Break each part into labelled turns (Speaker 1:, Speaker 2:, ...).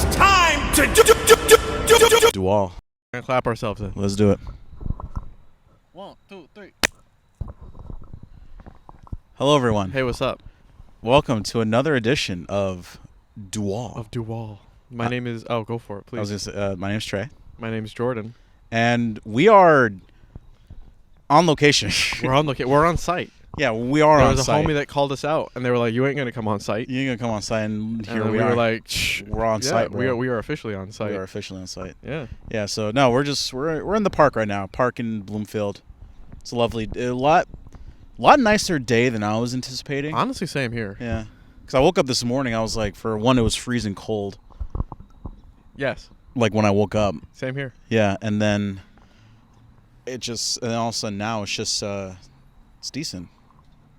Speaker 1: It's time to
Speaker 2: Dual.
Speaker 3: We're gonna clap ourselves in.
Speaker 2: Let's do it.
Speaker 3: 1, 2, 3.
Speaker 2: Hello, everyone.
Speaker 3: Hey, what's up?
Speaker 2: Welcome to another edition of Dual.
Speaker 3: Of Dual. My name is. Oh, go for it, please.
Speaker 2: I was gonna say, my name's Trey,
Speaker 3: My name's Jordan.
Speaker 2: and we are on location.
Speaker 3: We're on We're on site.
Speaker 2: Yeah, we are
Speaker 3: There
Speaker 2: on
Speaker 3: was a
Speaker 2: site.
Speaker 3: homie that called us out, and they were like, "You ain't gonna come on site."
Speaker 2: You ain't gonna come on site, and here
Speaker 3: And
Speaker 2: we
Speaker 3: we
Speaker 2: are.
Speaker 3: were like, Shh.
Speaker 2: We're on
Speaker 3: Yeah,
Speaker 2: site, bro.
Speaker 3: we are officially on site.
Speaker 2: We are officially on site.
Speaker 3: Yeah.
Speaker 2: Yeah. So no, we're in the park right now. Park in Bloomfield. It's a lot nicer day than I was anticipating.
Speaker 3: Honestly, same here.
Speaker 2: Yeah. Because I woke up this morning, I was like, for one, it was freezing cold.
Speaker 3: Yes.
Speaker 2: Like when I woke up.
Speaker 3: Same here.
Speaker 2: Yeah, and then and all of a sudden now it's just it's decent.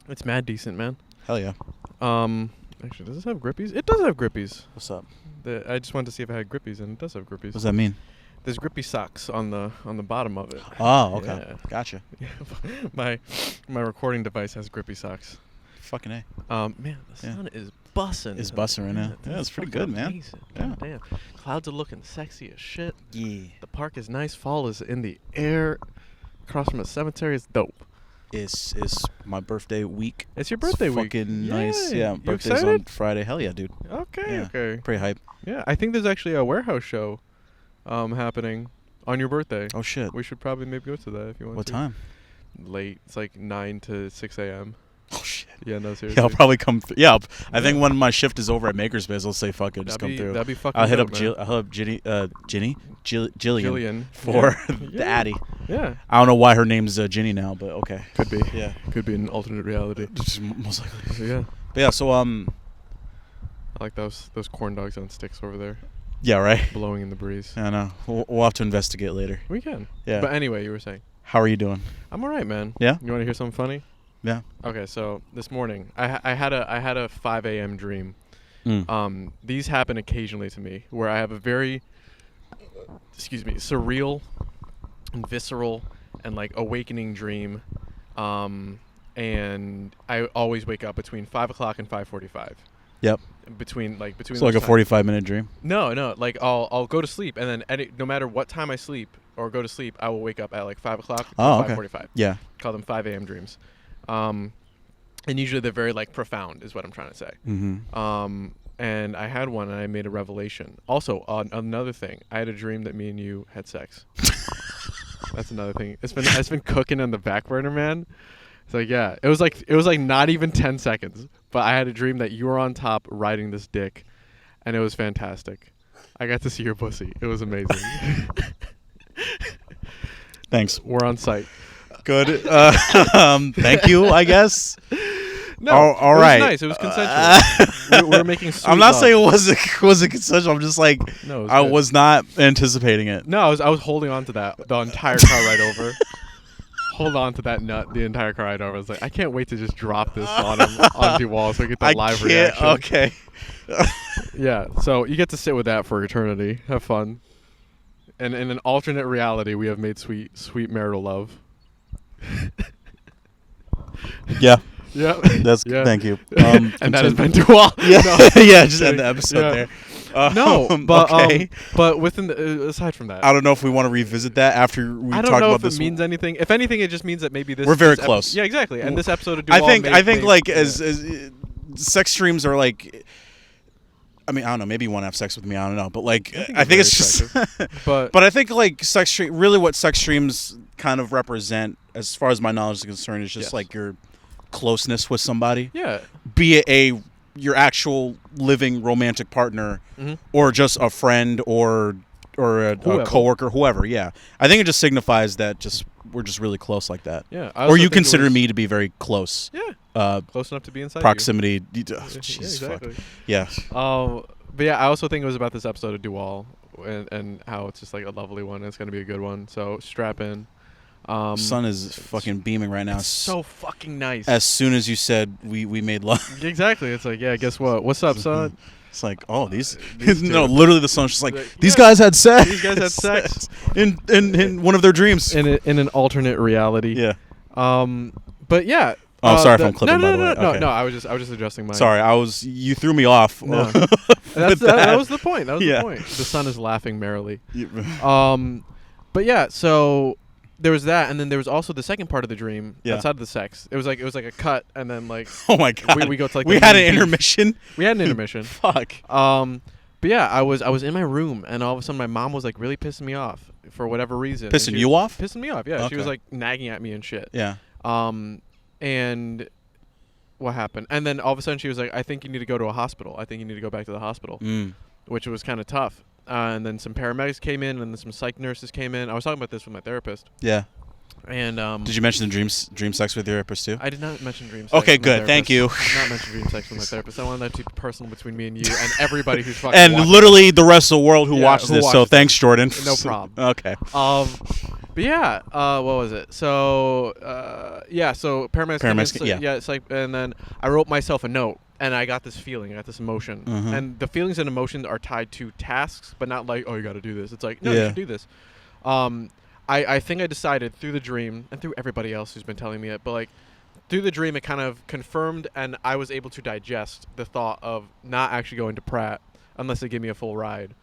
Speaker 3: It's mad decent, man.
Speaker 2: Hell yeah.
Speaker 3: Actually, does this have grippies? It does have grippies.
Speaker 2: What's up?
Speaker 3: I just wanted to see if it had grippies, and it does have grippies.
Speaker 2: What does that mean?
Speaker 3: There's grippy socks on the bottom of it.
Speaker 2: Oh, okay.
Speaker 3: Yeah.
Speaker 2: Gotcha.
Speaker 3: my recording device has grippy socks.
Speaker 2: Fucking A.
Speaker 3: Man, the sun is bussing.
Speaker 2: It's bussing right now. Yeah, it's pretty good, man.
Speaker 3: Amazing.
Speaker 2: Yeah.
Speaker 3: God damn. Clouds are looking sexy as shit.
Speaker 2: Yeah.
Speaker 3: The park is nice. Fall is in the air. Across from a cemetery is dope.
Speaker 2: It's my birthday week.
Speaker 3: It's your birthday
Speaker 2: it's
Speaker 3: week.
Speaker 2: Fucking nice.
Speaker 3: Yay.
Speaker 2: Yeah,
Speaker 3: You
Speaker 2: birthday's
Speaker 3: excited?
Speaker 2: on Friday. Hell yeah, dude.
Speaker 3: Okay,
Speaker 2: Yeah.
Speaker 3: okay.
Speaker 2: Pretty hype.
Speaker 3: Yeah, I think there's actually a warehouse show happening on your birthday.
Speaker 2: Oh shit.
Speaker 3: We should probably maybe go to that if you want
Speaker 2: What
Speaker 3: to.
Speaker 2: time?
Speaker 3: Late. It's like 9 to 6 a.m.
Speaker 2: Oh shit.
Speaker 3: Yeah, no, seriously.
Speaker 2: Yeah, I'll probably come through. Yeah, I think when my shift is over at Makerspace, I'll say fuck it, just come through.
Speaker 3: That'd be fucking
Speaker 2: I'll hit
Speaker 3: dope,
Speaker 2: up
Speaker 3: man.
Speaker 2: I'll hit up Jillian
Speaker 3: Jillian.
Speaker 2: for
Speaker 3: Yeah.
Speaker 2: the Addy.
Speaker 3: Yeah.
Speaker 2: I don't know why her name's Ginny now, but okay.
Speaker 3: Could be.
Speaker 2: Yeah.
Speaker 3: Could be an alternate reality.
Speaker 2: Just most likely.
Speaker 3: So, yeah.
Speaker 2: But yeah, so
Speaker 3: I like those corn dogs on sticks over there,
Speaker 2: yeah, right.
Speaker 3: blowing in the breeze.
Speaker 2: I know. We'll have to investigate later.
Speaker 3: We can.
Speaker 2: Yeah.
Speaker 3: But anyway, you were saying.
Speaker 2: How are you doing?
Speaker 3: I'm alright, man.
Speaker 2: Yeah?
Speaker 3: You want to hear something funny?
Speaker 2: Yeah.
Speaker 3: Okay, so this morning I had a 5 a.m. dream. These happen occasionally to me, where I have a very, surreal, and visceral, and like awakening dream, and I always wake up between 5 o'clock and 5:45.
Speaker 2: Yep.
Speaker 3: Between.
Speaker 2: So like a 45-minute dream.
Speaker 3: No. Like I'll go to sleep, and then no matter what time I sleep or go to sleep, I will wake up at like 5 o'clock.
Speaker 2: Oh, okay.
Speaker 3: 5:45.
Speaker 2: Yeah.
Speaker 3: Call them 5 a.m. dreams. And usually they're very like profound, is what I'm trying to say.
Speaker 2: Mm-hmm.
Speaker 3: And I had one, and I made a revelation. Also, another thing, I had a dream that me and you had sex. That's another thing. It's been cooking on the back burner, man. It's like, yeah, it was like not even 10 seconds, but I had a dream that you were on top riding this dick, and it was fantastic. I got to see your pussy. It was amazing.
Speaker 2: Thanks.
Speaker 3: We're on site.
Speaker 2: Good. Thank you, I guess.
Speaker 3: No,
Speaker 2: all
Speaker 3: it
Speaker 2: right.
Speaker 3: was nice. It was consensual. we were making sweet
Speaker 2: I'm not
Speaker 3: love.
Speaker 2: saying it wasn't consensual. I'm just like,
Speaker 3: No, it
Speaker 2: I
Speaker 3: good.
Speaker 2: was not anticipating it.
Speaker 3: No, I was holding on to that the entire car ride over. Hold on to that nut the entire car ride over. I was like, I can't wait to just drop this on him on Dual so we get the live reaction.
Speaker 2: Okay.
Speaker 3: Yeah, so you get to sit with that for eternity. Have fun. And in an alternate reality, we have made sweet marital love.
Speaker 2: Yeah.
Speaker 3: Yeah.
Speaker 2: That's
Speaker 3: Yeah.
Speaker 2: Thank you.
Speaker 3: And that has been Dual.
Speaker 2: Yeah.
Speaker 3: No,
Speaker 2: Yeah. Just end the episode
Speaker 3: Yeah.
Speaker 2: there.
Speaker 3: No, but
Speaker 2: okay.
Speaker 3: but within aside from that,
Speaker 2: I don't know if we want to revisit that after we
Speaker 3: I
Speaker 2: talk
Speaker 3: don't know
Speaker 2: about
Speaker 3: if
Speaker 2: this.
Speaker 3: it means anything. If anything, it just means that maybe this.
Speaker 2: We're very
Speaker 3: this
Speaker 2: close.
Speaker 3: Yeah, exactly. And this episode of Dual.
Speaker 2: I think like
Speaker 3: yeah.
Speaker 2: as sex streams are like. I mean, I don't know. Maybe you want to have sex with me. I don't know. But like, I think it's just.
Speaker 3: but
Speaker 2: I think like sex stream. Really, what sex streams kind of represent, as far as my knowledge is concerned, is just
Speaker 3: Yes.
Speaker 2: like your closeness with somebody.
Speaker 3: yeah.
Speaker 2: Be it your actual living romantic partner, or just a friend, or a coworker, whoever. Yeah, I think it just signifies that we're just really close like that.
Speaker 3: Yeah.
Speaker 2: Or you consider me to be very close.
Speaker 3: Yeah. Close enough to be inside
Speaker 2: Proximity.
Speaker 3: Jesus,
Speaker 2: Jesus,
Speaker 3: yeah,
Speaker 2: fuck.
Speaker 3: exactly.
Speaker 2: Yeah.
Speaker 3: But yeah, I also think it was about this episode of Dual and how it's just like a lovely one. And it's gonna be a good one. So strap in.
Speaker 2: Sun is fucking beaming right now.
Speaker 3: It's so fucking nice.
Speaker 2: As soon as you said we made love.
Speaker 3: Exactly. It's like, yeah, guess what? What's up, son?
Speaker 2: It's like, oh, these
Speaker 3: two.
Speaker 2: no, literally the sun's just like,
Speaker 3: Like,
Speaker 2: these
Speaker 3: yeah,
Speaker 2: guys had sex.
Speaker 3: These guys had sex
Speaker 2: in one of their dreams.
Speaker 3: in an alternate reality.
Speaker 2: Yeah.
Speaker 3: But yeah,
Speaker 2: Oh, sorry if I'm clipping.
Speaker 3: No,
Speaker 2: by the way. Okay.
Speaker 3: no. I was just adjusting my.
Speaker 2: Sorry, you threw me off.
Speaker 3: No. That was the point. That was the point. The sun is laughing merrily. But yeah, so there was that, and then there was also the second part of the dream outside of the sex. It was like a cut, and then like
Speaker 2: oh my god,
Speaker 3: we go to like
Speaker 2: we had an intermission.
Speaker 3: We had an intermission.
Speaker 2: Fuck.
Speaker 3: But yeah, I was in my room, and all of a sudden my mom was like really pissing me off for whatever reason.
Speaker 2: Pissing you off?
Speaker 3: Pissing me off. Yeah,
Speaker 2: Okay.
Speaker 3: she was like nagging at me and shit.
Speaker 2: Yeah.
Speaker 3: And what happened? And then all of a sudden she was like, "I think you need to go to a hospital. I think you need to go back to the hospital," which was kind of tough. And then some paramedics came in, and then some psych nurses came in. I was talking about this with my therapist.
Speaker 2: Yeah.
Speaker 3: And
Speaker 2: did you mention the dream sex with your therapist too?
Speaker 3: I did not mention dream sex.
Speaker 2: Okay,
Speaker 3: with my
Speaker 2: good. Thank you.
Speaker 3: I did not mention dream sex with my therapist. I wanted that to be personal between me and you and everybody who's fucking
Speaker 2: and
Speaker 3: watching
Speaker 2: literally the rest of the world who watches this. So
Speaker 3: watches
Speaker 2: thanks, Jordan.
Speaker 3: No problem.
Speaker 2: Okay.
Speaker 3: But yeah, what was it? So so paramedics came in, it's like, and then I wrote myself a note, and I got this feeling, I got this emotion, and the feelings and emotions are tied to tasks, but not like, oh, you got to do this. It's like, no, you should do this. I think I decided through the dream and through everybody else who's been telling me it, but like through the dream, it kind of confirmed, and I was able to digest the thought of not actually going to Pratt unless they give me a full ride.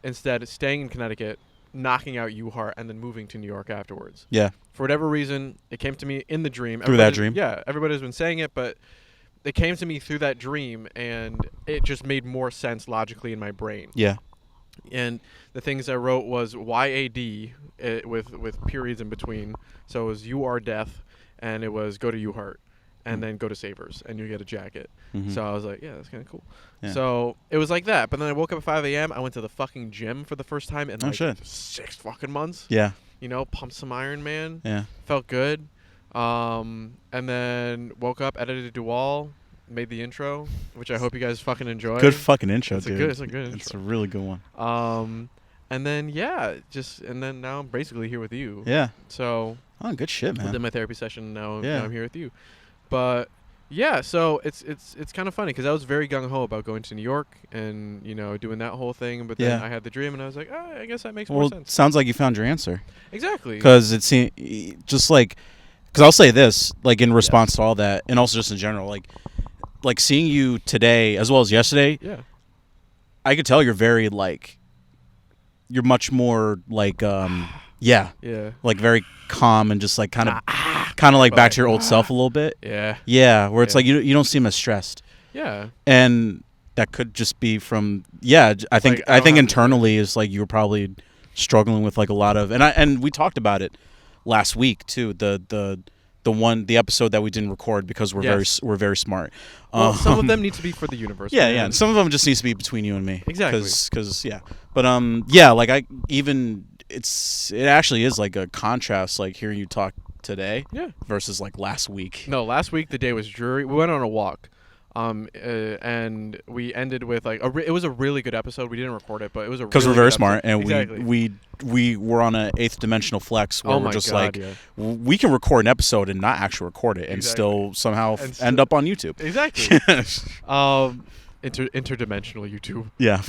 Speaker 3: Instead, staying in Connecticut, knocking out U-Heart, and then moving to New York afterwards. Yeah. For whatever reason, it came to me in the dream.
Speaker 2: Through that dream?
Speaker 3: Yeah. Everybody's been saying it, but it came to me through that dream, and it just made more sense logically in my brain. Yeah. And the things I wrote was YAD with periods in between. So it was You Are Death, and it was go to U-Heart, and then go to Savers, and you get a jacket. So I was like, yeah, that's kind of cool. Yeah. So it was like that. But then I woke up at 5 a.m. I went to the fucking gym for the first time in 6 fucking months. Yeah. You know, pumped some Iron Man. Yeah. Felt good. And then woke up, edited Dueal, made the intro, which I hope you guys fucking enjoy.
Speaker 2: Good fucking intro, dude.
Speaker 3: It's a good intro.
Speaker 2: It's a really good one.
Speaker 3: And then and then now I'm basically here with you.
Speaker 2: Yeah.
Speaker 3: So.
Speaker 2: Oh, good shit, man.
Speaker 3: I did my therapy session. Now I'm here with you. But yeah, so it's kind of funny because I was very gung ho about going to New York and doing that whole thing. But then I had the dream, and I was like, oh, I guess that makes more sense.
Speaker 2: Sounds like you found your answer.
Speaker 3: Exactly.
Speaker 2: Because it seemed just like, because I'll say this, like in response to all that, and also just in general, like seeing you today as well as yesterday. Yeah. I could tell you're very you're much more like like very calm and just like kind of like back to your old self a little bit. Yeah, where it's like you don't seem as stressed. Yeah. And that could just be from I think internally is like you were probably struggling with like a lot of, and we talked about it last week too, the episode that we didn't record because we're very smart.
Speaker 3: Well, some of them need to be for the universe.
Speaker 2: Yeah, and some of them just needs to be between you and me.
Speaker 3: Exactly.
Speaker 2: Because but like it actually is like a contrast, like hearing you talk today versus like last week.
Speaker 3: No, last week the day was dreary. We went on a walk, and we ended with like it was a really good episode. We didn't record it, but it was because
Speaker 2: we're very smart, and we were on an 8th dimensional flex where we're just we can record an episode and not actually record it and still somehow end up on YouTube.
Speaker 3: Exactly. Interdimensional YouTube.
Speaker 2: Yeah.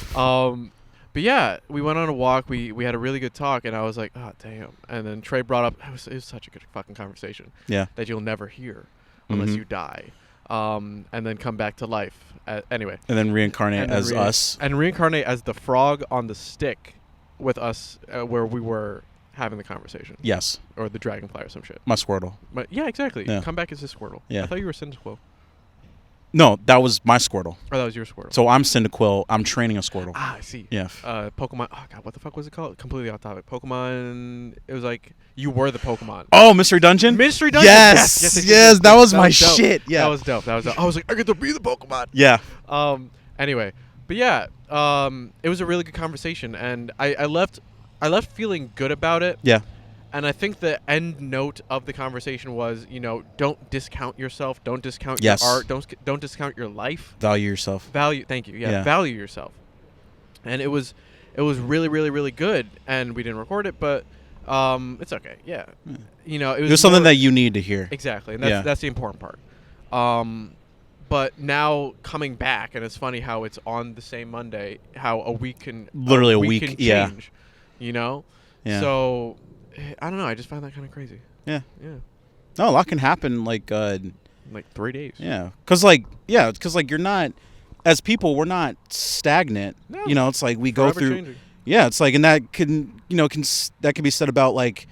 Speaker 3: But yeah, we went on a walk. We had a really good talk, and I was like, oh, damn. And then Trey brought up, it was such a good fucking conversation that you'll never hear unless you die, and then come back to life. Anyway.
Speaker 2: And then reincarnate as us.
Speaker 3: And reincarnate as the frog on the stick with us where we were having the conversation.
Speaker 2: Yes.
Speaker 3: Or the dragonfly or some shit.
Speaker 2: My Squirtle.
Speaker 3: Yeah, exactly. Yeah. Come back as a Squirtle. Yeah. I thought you were Cyndaquil.
Speaker 2: No, that was my Squirtle.
Speaker 3: Oh, that was your Squirtle.
Speaker 2: So I'm Cyndaquil. I'm training a Squirtle.
Speaker 3: Ah, I see.
Speaker 2: Yeah.
Speaker 3: Pokemon. Oh, God, what the fuck was it called? Completely off topic. Pokemon. It was like you were the Pokemon.
Speaker 2: Oh, Mystery Dungeon?
Speaker 3: Mystery Dungeon.
Speaker 2: Yes. That was my shit. Yeah.
Speaker 3: That was dope. I was like, I get to be the Pokemon.
Speaker 2: Yeah.
Speaker 3: Anyway, but yeah, it was a really good conversation, and I left feeling good about it. Yeah. And I think the end note of the conversation was, don't discount yourself. Don't discount your art. Don't discount your life.
Speaker 2: Value yourself.
Speaker 3: Thank you. Yeah. Value yourself. And it was really, really, really good. And we didn't record it, but it's okay. Yeah. It was
Speaker 2: something that you need to hear.
Speaker 3: Exactly. And that's the important part. But now coming back, and it's funny how it's on the same Monday, how a week can change. Yeah. So I don't know. I just find that kind of crazy.
Speaker 2: Yeah.
Speaker 3: Yeah.
Speaker 2: No, a lot can happen. Like
Speaker 3: 3 days.
Speaker 2: Yeah, because you're not, as people, we're not stagnant.
Speaker 3: No.
Speaker 2: You know, it's like we
Speaker 3: Forever
Speaker 2: go through.
Speaker 3: changing.
Speaker 2: Yeah, it's like, and that that can be said about like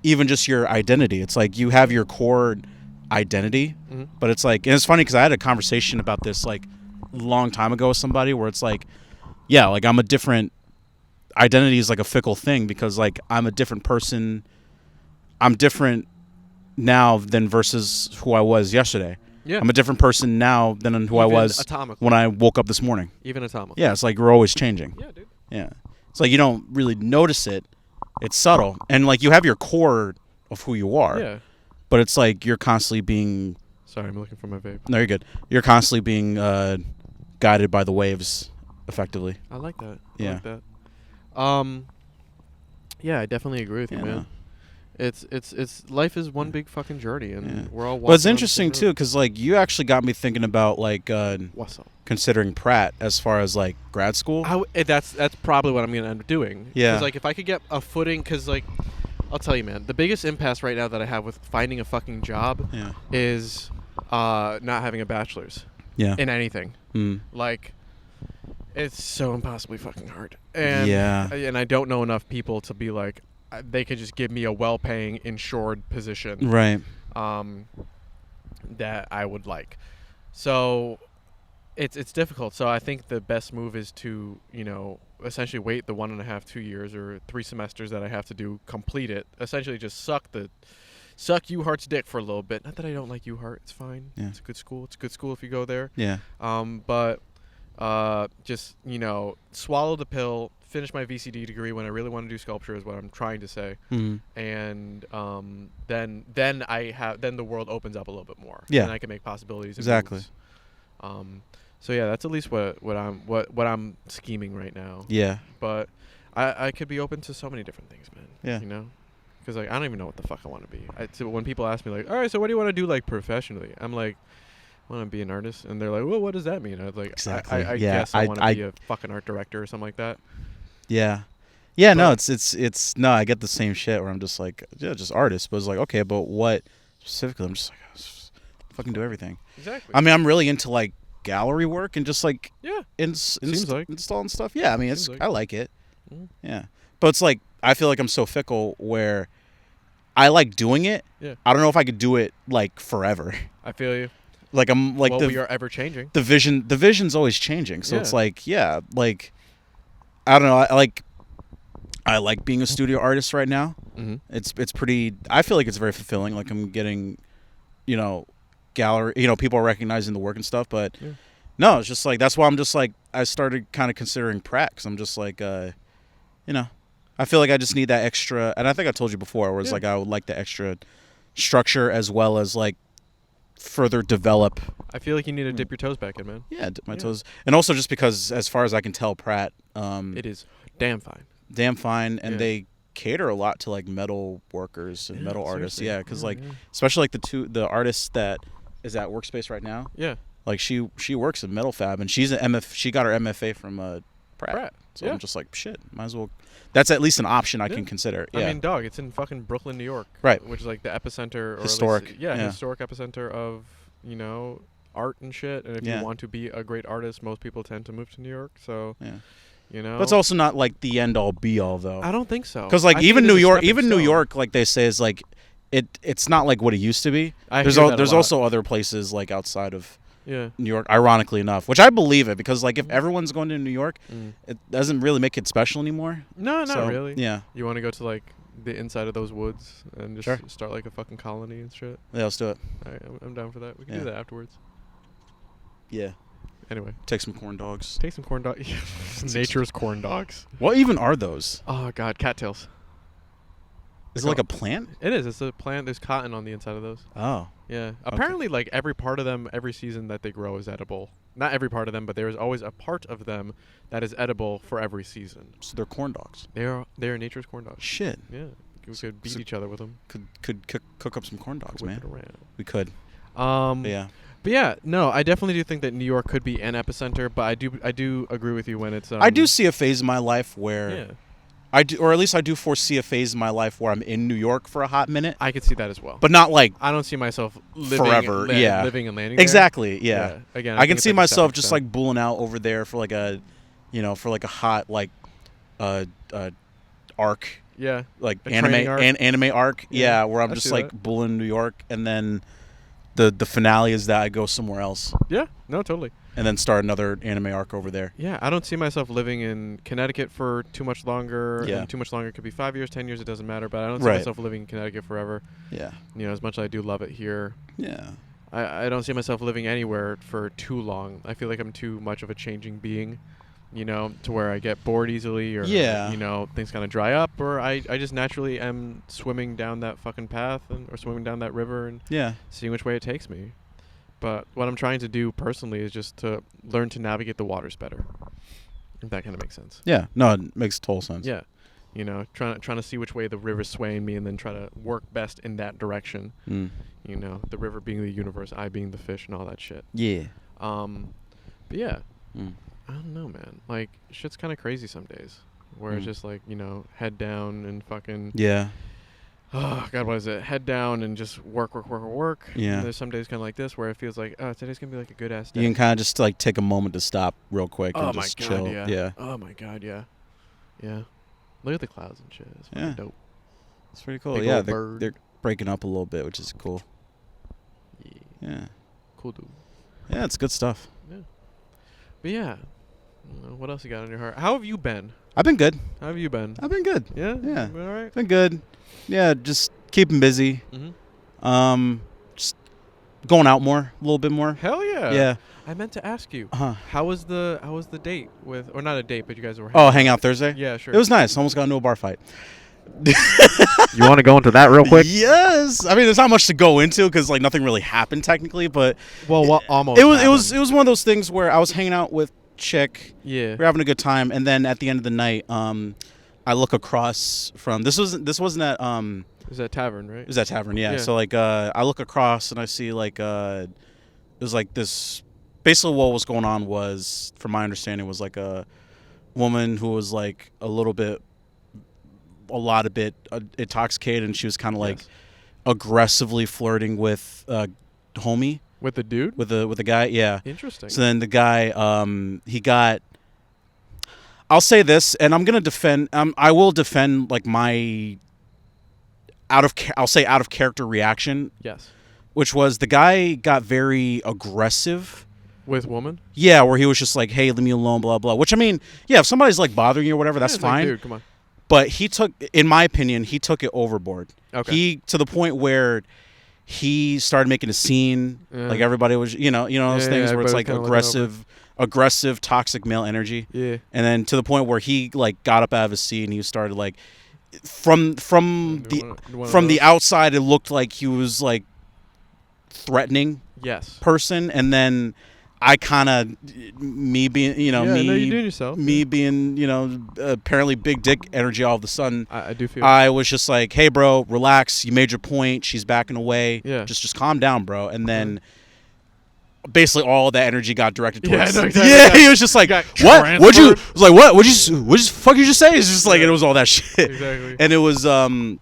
Speaker 2: even just your identity. It's like you have your core identity, but it's like, and it's funny because I had a conversation about this like a long time ago with somebody where it's like, yeah, like I'm a different identity is like a fickle thing because like I'm a different person. I'm different now than versus who I was yesterday.
Speaker 3: Yeah.
Speaker 2: I'm a different person now than who I was when I woke up this morning.
Speaker 3: Even atomically.
Speaker 2: Yeah, it's like we're always changing.
Speaker 3: Yeah, dude.
Speaker 2: Yeah. It's like you don't really notice it. It's subtle. And like you have your core of who you are.
Speaker 3: Yeah.
Speaker 2: But it's like you're constantly being...
Speaker 3: Sorry, I'm looking for my vape.
Speaker 2: No, you're good. You're constantly being guided by the waves, effectively.
Speaker 3: I like that.
Speaker 2: Yeah.
Speaker 3: I like that. Yeah, I definitely agree with you, man. It's life is one big fucking journey, and we're all.
Speaker 2: But it's interesting too, because like you actually got me thinking about like
Speaker 3: what's up?
Speaker 2: Considering Pratt as far as like grad school.
Speaker 3: That's probably what I'm gonna end up doing.
Speaker 2: Yeah.
Speaker 3: Because like if I could get a footing, because like I'll tell you, man, the biggest impasse right now that I have with finding a fucking job is not having a bachelor's.
Speaker 2: Yeah.
Speaker 3: In anything. Like, it's so impossibly fucking hard. And and I don't know enough people to be like, they could just give me a well-paying insured position,
Speaker 2: right?
Speaker 3: That I would like. So it's difficult. So I think the best move is to essentially wait the 1.5, 2 years or 3 semesters that I have to do, complete it. Essentially, just suck UHeart's dick for a little bit. Not that I don't like UHeart. It's fine.
Speaker 2: Yeah.
Speaker 3: It's a good school. It's a good school if you go there.
Speaker 2: Yeah.
Speaker 3: But just swallow the pill. Finish my VCD degree when I really want to do sculpture is what I'm trying to say. And then the world opens up a little bit more.
Speaker 2: Yeah.
Speaker 3: And I can make possibilities.
Speaker 2: Exactly.
Speaker 3: So yeah, that's at least what I'm scheming right now.
Speaker 2: Yeah.
Speaker 3: But I could be open to so many different things, man.
Speaker 2: Yeah.
Speaker 3: Because like I don't even know what the fuck I want to be. So when people ask me like, all right, so what do you want to do like professionally? I'm like, I want to be an artist, and they're like, well, what does that mean? I was like,
Speaker 2: exactly.
Speaker 3: I guess I want to be a fucking art director or something like that.
Speaker 2: Yeah. Yeah, no, it's no, I get the same shit where I'm just like, yeah, just artist, but it's like, okay, but what specifically? I'm just like, fucking do everything.
Speaker 3: Exactly.
Speaker 2: I mean, I'm really into like gallery work and just like
Speaker 3: installing
Speaker 2: stuff. Yeah, I mean, I like it. Yeah. But it's like I feel like I'm so fickle where I like doing it.
Speaker 3: Yeah.
Speaker 2: I don't know if I could do it like forever.
Speaker 3: I feel you.
Speaker 2: Like I'm like
Speaker 3: we are ever changing.
Speaker 2: The vision's always changing. So it's like, like I don't know, I like being a studio artist right now. It's pretty, I feel like it's very fulfilling. Like I'm getting, gallery, people are recognizing the work and stuff, but no, it's just like, that's why I'm just like, I started kind of considering Pratt, because I'm just like, I feel like I just need that extra, and I think I told you before, where it's like I would like the extra structure as well as like further develop.
Speaker 3: I feel like you need to dip your toes back in, man.
Speaker 2: Yeah, dip my toes. And also just because, as far as I can tell, Pratt,
Speaker 3: it is damn fine.
Speaker 2: And they cater a lot to like metal workers and metal artists. Yeah, because like especially like the artist that is at Workspace right now.
Speaker 3: Yeah,
Speaker 2: like she works in metal fab, and she got her MFA from Pratt. So I'm just like, shit, might as well. That's at least an option I can consider. Yeah.
Speaker 3: I mean, dog, it's in fucking Brooklyn, New York.
Speaker 2: Right.
Speaker 3: Which is like the epicenter. Or
Speaker 2: historic.
Speaker 3: Historic epicenter of, art and shit. And if you want to be a great artist, most people tend to move to New York. So, But
Speaker 2: it's also not like the end all be all, though.
Speaker 3: I don't think so.
Speaker 2: Because like even New York, like they say, is like, it's not like what it used to be. There's also other places like outside of New York, ironically enough, which I believe it, because like if everyone's going to New York, it doesn't really make it special anymore.
Speaker 3: No, not really.
Speaker 2: Yeah.
Speaker 3: You want to go to like the inside of those woods and just start like a fucking colony and shit?
Speaker 2: Yeah, let's do it.
Speaker 3: All right, I'm down for that. We can do that afterwards.
Speaker 2: Yeah.
Speaker 3: Anyway.
Speaker 2: Take some corn dogs.
Speaker 3: Nature's corn dogs.
Speaker 2: What even are those?
Speaker 3: Oh, God. Cattails.
Speaker 2: Is it like a plant?
Speaker 3: It is. It's a plant. There's cotton on the inside of those.
Speaker 2: Oh.
Speaker 3: Yeah. Apparently, like, every part of them, every season that they grow is edible. Not every part of them, but there is always a part of them that is edible for every season.
Speaker 2: So they're corn dogs.
Speaker 3: They are nature's corn dogs.
Speaker 2: Shit.
Speaker 3: Yeah. We could beat each other with them.
Speaker 2: Could cook up some corn dogs, man.
Speaker 3: It around.
Speaker 2: We could.
Speaker 3: Yeah. But yeah, no, I definitely do think that New York could be an epicenter, but I do agree with you when it's.
Speaker 2: I do see a phase in my life where I do, or at least I do foresee a phase in my life where I'm in New York for a hot minute,
Speaker 3: I could see that as well.
Speaker 2: but not like
Speaker 3: I don't see myself living
Speaker 2: forever. Yeah,
Speaker 3: living and landing there.
Speaker 2: exactly. Yeah.
Speaker 3: Again,
Speaker 2: I
Speaker 3: think
Speaker 2: can
Speaker 3: it's
Speaker 2: see
Speaker 3: like a
Speaker 2: myself
Speaker 3: stepping
Speaker 2: just
Speaker 3: stone.
Speaker 2: like bulling out over there for like a, for like a hot like, arc,
Speaker 3: Yeah.
Speaker 2: like
Speaker 3: A training arc?
Speaker 2: anime arc.
Speaker 3: Yeah,
Speaker 2: Yeah, where I'm
Speaker 3: I
Speaker 2: just
Speaker 3: see
Speaker 2: like
Speaker 3: that.
Speaker 2: bulling New York, and then the finale is that I go somewhere else
Speaker 3: Yeah. No, totally.
Speaker 2: and then start another anime arc over there.
Speaker 3: Yeah, I don't see myself living in Connecticut for too much longer.
Speaker 2: Yeah.
Speaker 3: And too much longer could be 5 years, 10 years. It doesn't matter. But I don't see
Speaker 2: Right.
Speaker 3: myself living in Connecticut forever.
Speaker 2: Yeah.
Speaker 3: As much as I do love it here,
Speaker 2: Yeah.
Speaker 3: I don't see myself living anywhere for too long. I feel like I'm too much of a changing being, to where I get bored easily, or
Speaker 2: Yeah.
Speaker 3: things kind of dry up, or I just naturally am swimming down that fucking path or swimming down that river and
Speaker 2: Yeah.
Speaker 3: seeing which way it takes me. But what I'm trying to do personally is just to learn to navigate the waters better. If that kind of makes sense.
Speaker 2: Yeah. No, it makes total sense.
Speaker 3: Yeah. Trying to see which way the river's swaying me and then try to work best in that direction.
Speaker 2: Mm.
Speaker 3: The river being the universe, I being the fish and all that shit.
Speaker 2: Yeah.
Speaker 3: But yeah,
Speaker 2: Mm.
Speaker 3: I don't know, man. Like, shit's kind of crazy some days where it's
Speaker 2: Mm.
Speaker 3: just like, head down and fucking,
Speaker 2: Yeah.
Speaker 3: oh, God, what is it? Head down and just work.
Speaker 2: Yeah.
Speaker 3: And there's some days kind of like this where it feels like, oh, today's going to be like a good ass day.
Speaker 2: You can kind of just like take a moment to stop real quick
Speaker 3: Oh
Speaker 2: and
Speaker 3: my
Speaker 2: just
Speaker 3: God,
Speaker 2: chill.
Speaker 3: yeah. Oh my God, yeah. Yeah. Look at the clouds and shit. It's fucking
Speaker 2: Yeah.
Speaker 3: dope.
Speaker 2: It's pretty cool.
Speaker 3: Big
Speaker 2: Yeah,
Speaker 3: old
Speaker 2: they're,
Speaker 3: bird.
Speaker 2: they're breaking up a little bit, which is cool.
Speaker 3: Yeah.
Speaker 2: Yeah.
Speaker 3: Cool, dude.
Speaker 2: Yeah, it's good stuff.
Speaker 3: Yeah. But yeah. What else you got on your heart? How have you been?
Speaker 2: I've been good.
Speaker 3: How have you been?
Speaker 2: I've been good.
Speaker 3: Yeah?
Speaker 2: Yeah.
Speaker 3: You been all right?
Speaker 2: Been good. Yeah, just keeping busy.
Speaker 3: Mm-hmm.
Speaker 2: Just going out more, a little bit more.
Speaker 3: Hell yeah.
Speaker 2: Yeah.
Speaker 3: I meant to ask you.
Speaker 2: Huh.
Speaker 3: How was the date with, or not a date, but you guys were
Speaker 2: Hang out Thursday?
Speaker 3: Yeah, sure.
Speaker 2: It was nice. Almost got into a bar fight.
Speaker 3: You want to go into that real quick?
Speaker 2: Yes. I mean, there's not much to go into because like nothing really happened technically, but
Speaker 3: Well, what almost
Speaker 2: it was
Speaker 3: happened.
Speaker 2: it was one of those things where I was hanging out with chick.
Speaker 3: Yeah.
Speaker 2: We were having a good time, and then at the end of the night, I look across from this wasn't at
Speaker 3: It was that tavern, right?
Speaker 2: it was at tavern, yeah.
Speaker 3: Yeah.
Speaker 2: So like I look across and I see like it was like this. Basically, what was going on was, from my understanding, was like a woman who was like a lot bit intoxicated, and she was kind of like
Speaker 3: Yes.
Speaker 2: aggressively flirting with homie
Speaker 3: With the dude?
Speaker 2: with the guy, yeah.
Speaker 3: Interesting.
Speaker 2: So then the guy, he got. I'll say this, and I'm gonna defend. I will defend like my I'll say out of character reaction,
Speaker 3: Yes.
Speaker 2: which was the guy got very aggressive.
Speaker 3: With woman?
Speaker 2: Yeah, where he was just like, "Hey, leave me alone," blah blah. Which I mean, yeah, if somebody's like bothering you or whatever, that's
Speaker 3: Yeah, it's like,
Speaker 2: fine.
Speaker 3: dude, come on.
Speaker 2: But he took, in my opinion, he took it overboard.
Speaker 3: Okay.
Speaker 2: He to the point where he started making a scene.
Speaker 3: Yeah.
Speaker 2: Like everybody was, those
Speaker 3: Yeah,
Speaker 2: things where it's
Speaker 3: everybody
Speaker 2: like
Speaker 3: was kinda looking
Speaker 2: aggressive, toxic male energy.
Speaker 3: Yeah.
Speaker 2: And then to the point where he like got up out of his seat and he started like, from the outside, it looked like he was like threatening
Speaker 3: Yes.
Speaker 2: person, and then I kind of, me being,
Speaker 3: No, you're doing yourself.
Speaker 2: me being, apparently big dick energy all of a sudden,
Speaker 3: I do feel.
Speaker 2: I was just like, hey, bro, relax. You made your point. She's backing away.
Speaker 3: Yeah.
Speaker 2: Just calm down, bro. And then basically all of that energy got directed
Speaker 3: Yeah,
Speaker 2: towards.
Speaker 3: I know exactly
Speaker 2: Yeah,
Speaker 3: that.
Speaker 2: he was just like,
Speaker 3: Got
Speaker 2: what? What'd you? I
Speaker 3: transferred.
Speaker 2: was like, what? What'd you fuck you just say? It's just like, and it was all that shit.
Speaker 3: Exactly.
Speaker 2: And it was, and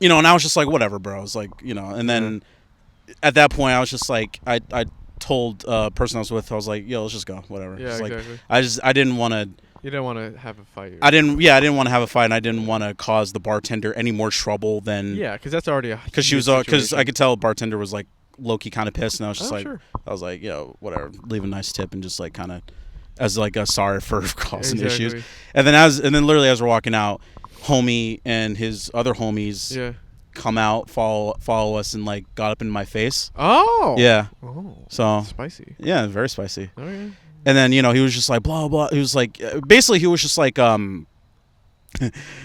Speaker 2: I was just like, whatever, bro. I was like, and then at that point, I was just like, I told person I was with, I was like, yo, let's just go, whatever.
Speaker 3: Yeah,
Speaker 2: Just like,
Speaker 3: exactly.
Speaker 2: I didn't want to.
Speaker 3: You don't want to have a fight.
Speaker 2: I didn't want to have a fight, and I didn't want to cause the bartender any more trouble than.
Speaker 3: Yeah, because that's already a.
Speaker 2: Because she was, because I could tell the bartender was like low-key kind of pissed, and I was just
Speaker 3: Oh,
Speaker 2: like,
Speaker 3: sure.
Speaker 2: I was like, whatever, leave a nice tip and just like kind of as like a sorry for causing issues.
Speaker 3: Exactly.
Speaker 2: And then literally as we're walking out, homie and his other homies
Speaker 3: Yeah.
Speaker 2: come out, follow us, and like got up in my face.
Speaker 3: Oh.
Speaker 2: Yeah.
Speaker 3: Oh.
Speaker 2: So
Speaker 3: Spicy.
Speaker 2: yeah, very spicy.
Speaker 3: Okay.
Speaker 2: And then he was just like blah blah. He was like basically he was just like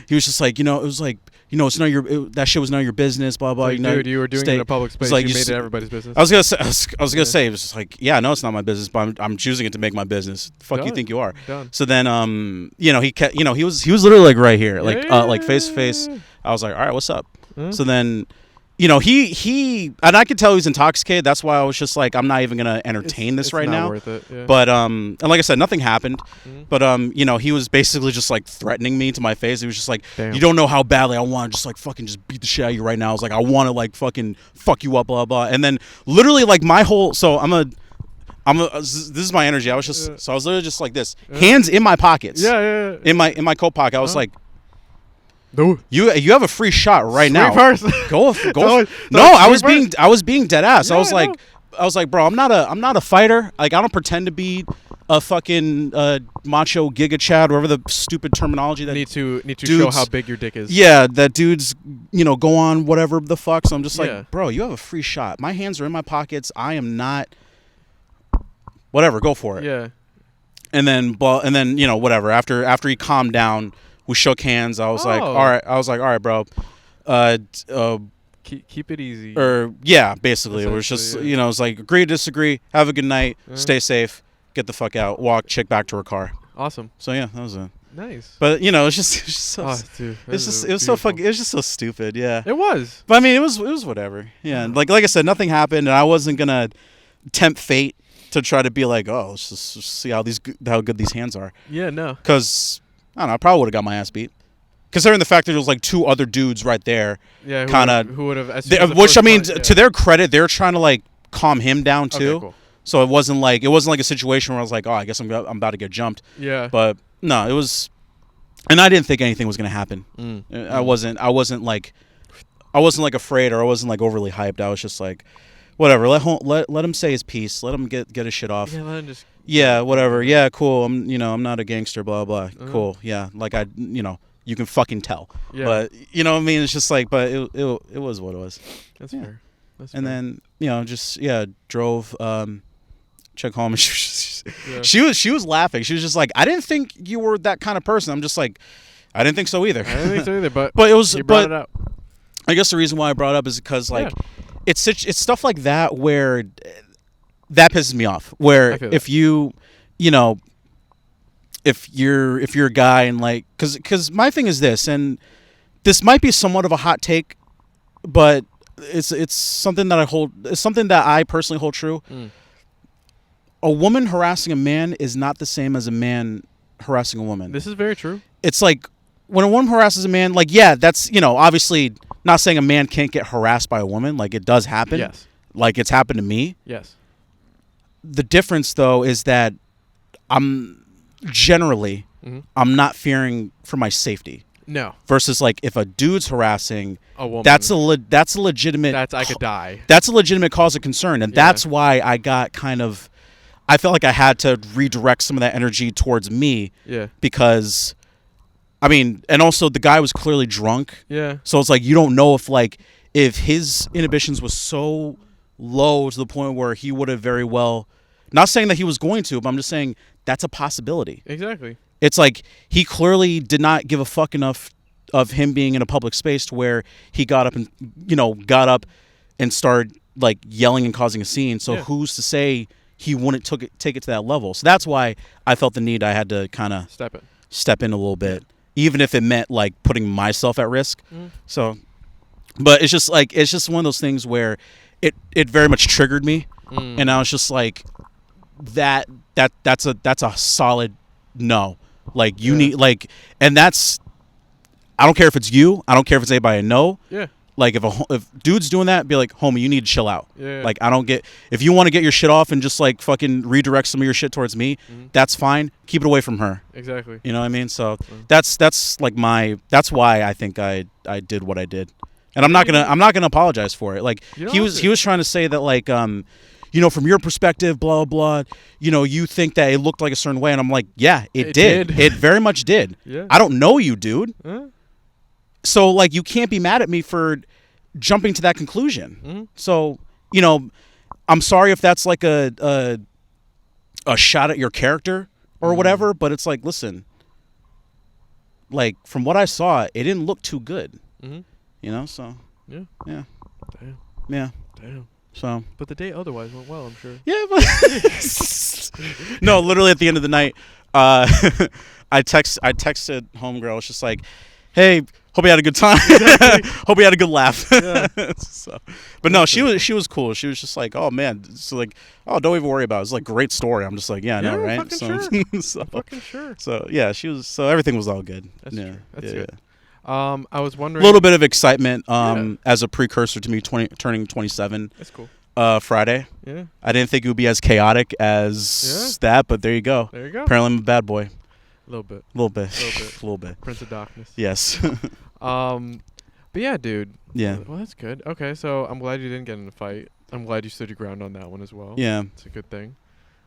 Speaker 2: he was just like it was like it's none of your that shit was none of your business blah blah.
Speaker 3: Like, dude, you were doing it in a public space.
Speaker 2: like,
Speaker 3: You
Speaker 2: you
Speaker 3: made
Speaker 2: s-
Speaker 3: it everybody's business.
Speaker 2: I was gonna say say it was just like no, it's not my business, but I'm choosing it to make my business. The fuck you
Speaker 3: Done.
Speaker 2: think you are?
Speaker 3: Done.
Speaker 2: So then he kept he was literally like right here like face to face.
Speaker 3: Yeah.
Speaker 2: I was like, all right, what's up?
Speaker 3: Huh?
Speaker 2: So then you know, he and I could tell he's intoxicated. That's why I was just like, I'm not even gonna entertain this right now.
Speaker 3: Worth it, yeah.
Speaker 2: But and like I said, nothing happened. But you know, he was basically just like threatening me to my face. He was just like,
Speaker 3: Damn.
Speaker 2: you don't know how badly I want to just like fucking just beat the shit out of you right now. I was like, I want to like fucking fuck you up, blah blah. And then literally like my whole this is my energy. I was just so I was literally just like this, hands in my pockets.
Speaker 3: Yeah.
Speaker 2: In my coat pocket. I was like,
Speaker 3: no.
Speaker 2: You have a free shot right now. Go. No, I was being dead ass.
Speaker 3: Yeah,
Speaker 2: I was like, bro, I'm not a fighter. Like, I don't pretend to be a fucking macho giga chad, whatever the stupid terminology that
Speaker 3: need to show how big your dick is.
Speaker 2: Yeah, that dudes, you know, go on whatever the fuck. So I'm just like, bro, you have a free shot. My hands are in my pockets. I am not. Whatever, go for it.
Speaker 3: Yeah.
Speaker 2: And then you know, whatever. After he calmed down, we shook hands. I was like, all right, bro.
Speaker 3: Keep it easy.
Speaker 2: Or yeah, basically, it was just you know, it's like agree to disagree. Have a good night. Stay safe. Get the fuck out. Walk chick back to her car.
Speaker 3: Awesome.
Speaker 2: So yeah, that was it.
Speaker 3: Nice.
Speaker 2: But you know, it was just so.
Speaker 3: Dude,
Speaker 2: it was so fucking. It was just so stupid. Yeah.
Speaker 3: It was.
Speaker 2: But I mean, it was whatever. Yeah. Like I said, nothing happened, and I wasn't gonna tempt fate to try to be like, oh, let's just see how good these hands are.
Speaker 3: Yeah. No.
Speaker 2: Because I don't know, I probably would have got my ass beat. Considering the fact that there was like two other dudes right there.
Speaker 3: Yeah. Who would have?
Speaker 2: Which I mean, to their credit, they're trying to like calm him down too.
Speaker 3: Okay, cool.
Speaker 2: So it wasn't like a situation where I was like, oh, I guess I'm about to get jumped.
Speaker 3: Yeah.
Speaker 2: But no, it was, and I didn't think anything was gonna happen. I wasn't like afraid, or I wasn't like overly hyped. I was just like, whatever. Let him say his piece. Let him get his shit off.
Speaker 3: Yeah. Let him just.
Speaker 2: Yeah. Whatever. Yeah. Cool. I'm not a gangster. Blah blah. Cool. Yeah. Like you can fucking tell. Yeah. But you know what I mean? It's just like, but it was what it was.
Speaker 3: That's fair.
Speaker 2: And then just drove check home, and she was laughing. She was just like, I didn't think you were that kind of person. I'm just like, I didn't think so either.
Speaker 3: I didn't think so either. But
Speaker 2: it was.
Speaker 3: You brought it up.
Speaker 2: I guess the reason why I brought it up is because like it's stuff like that where that pisses me off. Where if you know. If you're a guy and like, cause my thing is this, and this might be somewhat of a hot take, but it's something that it's something that I personally hold true. A woman harassing a man is not the same as a man harassing a woman.
Speaker 3: This is very true.
Speaker 2: It's like when a woman harasses a man, like, yeah, that's, obviously not saying a man can't get harassed by a woman. Like, it does happen.
Speaker 3: Yes.
Speaker 2: Like, it's happened to me.
Speaker 3: Yes.
Speaker 2: The difference, though, is that I'm generally, I'm not fearing for my safety.
Speaker 3: No.
Speaker 2: Versus, like, if a dude's harassing
Speaker 3: a woman,
Speaker 2: that's a legitimate.
Speaker 3: I could die.
Speaker 2: That's a legitimate cause of concern, and that's why I got kind of. I felt like I had to redirect some of that energy towards me. Yeah. Because, I mean, and also the guy was clearly drunk. Yeah. So it's like you don't know if his inhibitions was so low to the point where he would have very well. Not saying that he was going to, but I'm just saying that's a possibility.
Speaker 3: Exactly.
Speaker 2: It's like he clearly did not give a fuck enough of him being in a public space to where he got up and started like yelling and causing a scene. So who's to say he wouldn't take it to that level? So that's why I felt the need. I had to kind of step in a little bit, even if it meant like putting myself at risk. So, but it's just one of those things where it very much triggered me, and I was just like, that's a solid no. Like you need and that's. I don't care if it's you. I don't care if it's anybody I know. Yeah. Like if dude's doing that, be like, homie, you need to chill out. Yeah. Like I don't get if you want to get your shit off and just like fucking redirect some of your shit towards me, that's fine. Keep it away from her. Exactly. You know what I mean? So that's like that's why I think I did what I did, and I'm not gonna apologize for it. Like he was trying to say that like from your perspective, blah blah. You think that it looked like a certain way, and I'm like, yeah, it did. It very much did. Yeah. I don't know you, dude. So, like, you can't be mad at me for jumping to that conclusion. So, I'm sorry if that's like a shot at your character or whatever, but it's like, listen, like, from what I saw, it didn't look too good. So. Yeah. Yeah. Damn. Yeah. Damn. So. But the day otherwise went well, I'm sure. Yeah, but. No, literally at the end of the night, I texted homegirl. It's just like, hey, Hope you had a good time.
Speaker 3: Exactly.
Speaker 2: Hope you had a good laugh.
Speaker 3: Yeah.
Speaker 2: So, but no, she was cool. She was just like, oh man, so like, oh, don't even worry about it. It's like a great story. I'm just like, yeah, I know, right?
Speaker 3: Fucking
Speaker 2: So,
Speaker 3: sure.
Speaker 2: so,
Speaker 3: Fucking sure.
Speaker 2: so yeah, she was. So everything was all good.
Speaker 3: That's
Speaker 2: yeah,
Speaker 3: true. That's
Speaker 2: yeah,
Speaker 3: good.
Speaker 2: yeah.
Speaker 3: I was
Speaker 2: A
Speaker 3: wondering.
Speaker 2: little bit of excitement
Speaker 3: Yeah.
Speaker 2: as a precursor to me turning 27
Speaker 3: That's cool.
Speaker 2: Friday.
Speaker 3: Yeah.
Speaker 2: I didn't think it would be as chaotic as that, but there you go.
Speaker 3: There you go.
Speaker 2: Apparently I'm a bad boy.
Speaker 3: A little bit.
Speaker 2: A little bit.
Speaker 3: Little bit.
Speaker 2: A little bit.
Speaker 3: Prince of Darkness.
Speaker 2: Yes.
Speaker 3: But yeah, dude.
Speaker 2: Yeah.
Speaker 3: Well, that's good. Okay, so I'm glad you didn't get in a fight. I'm glad you stood your ground on that one as well.
Speaker 2: Yeah.
Speaker 3: It's a good thing.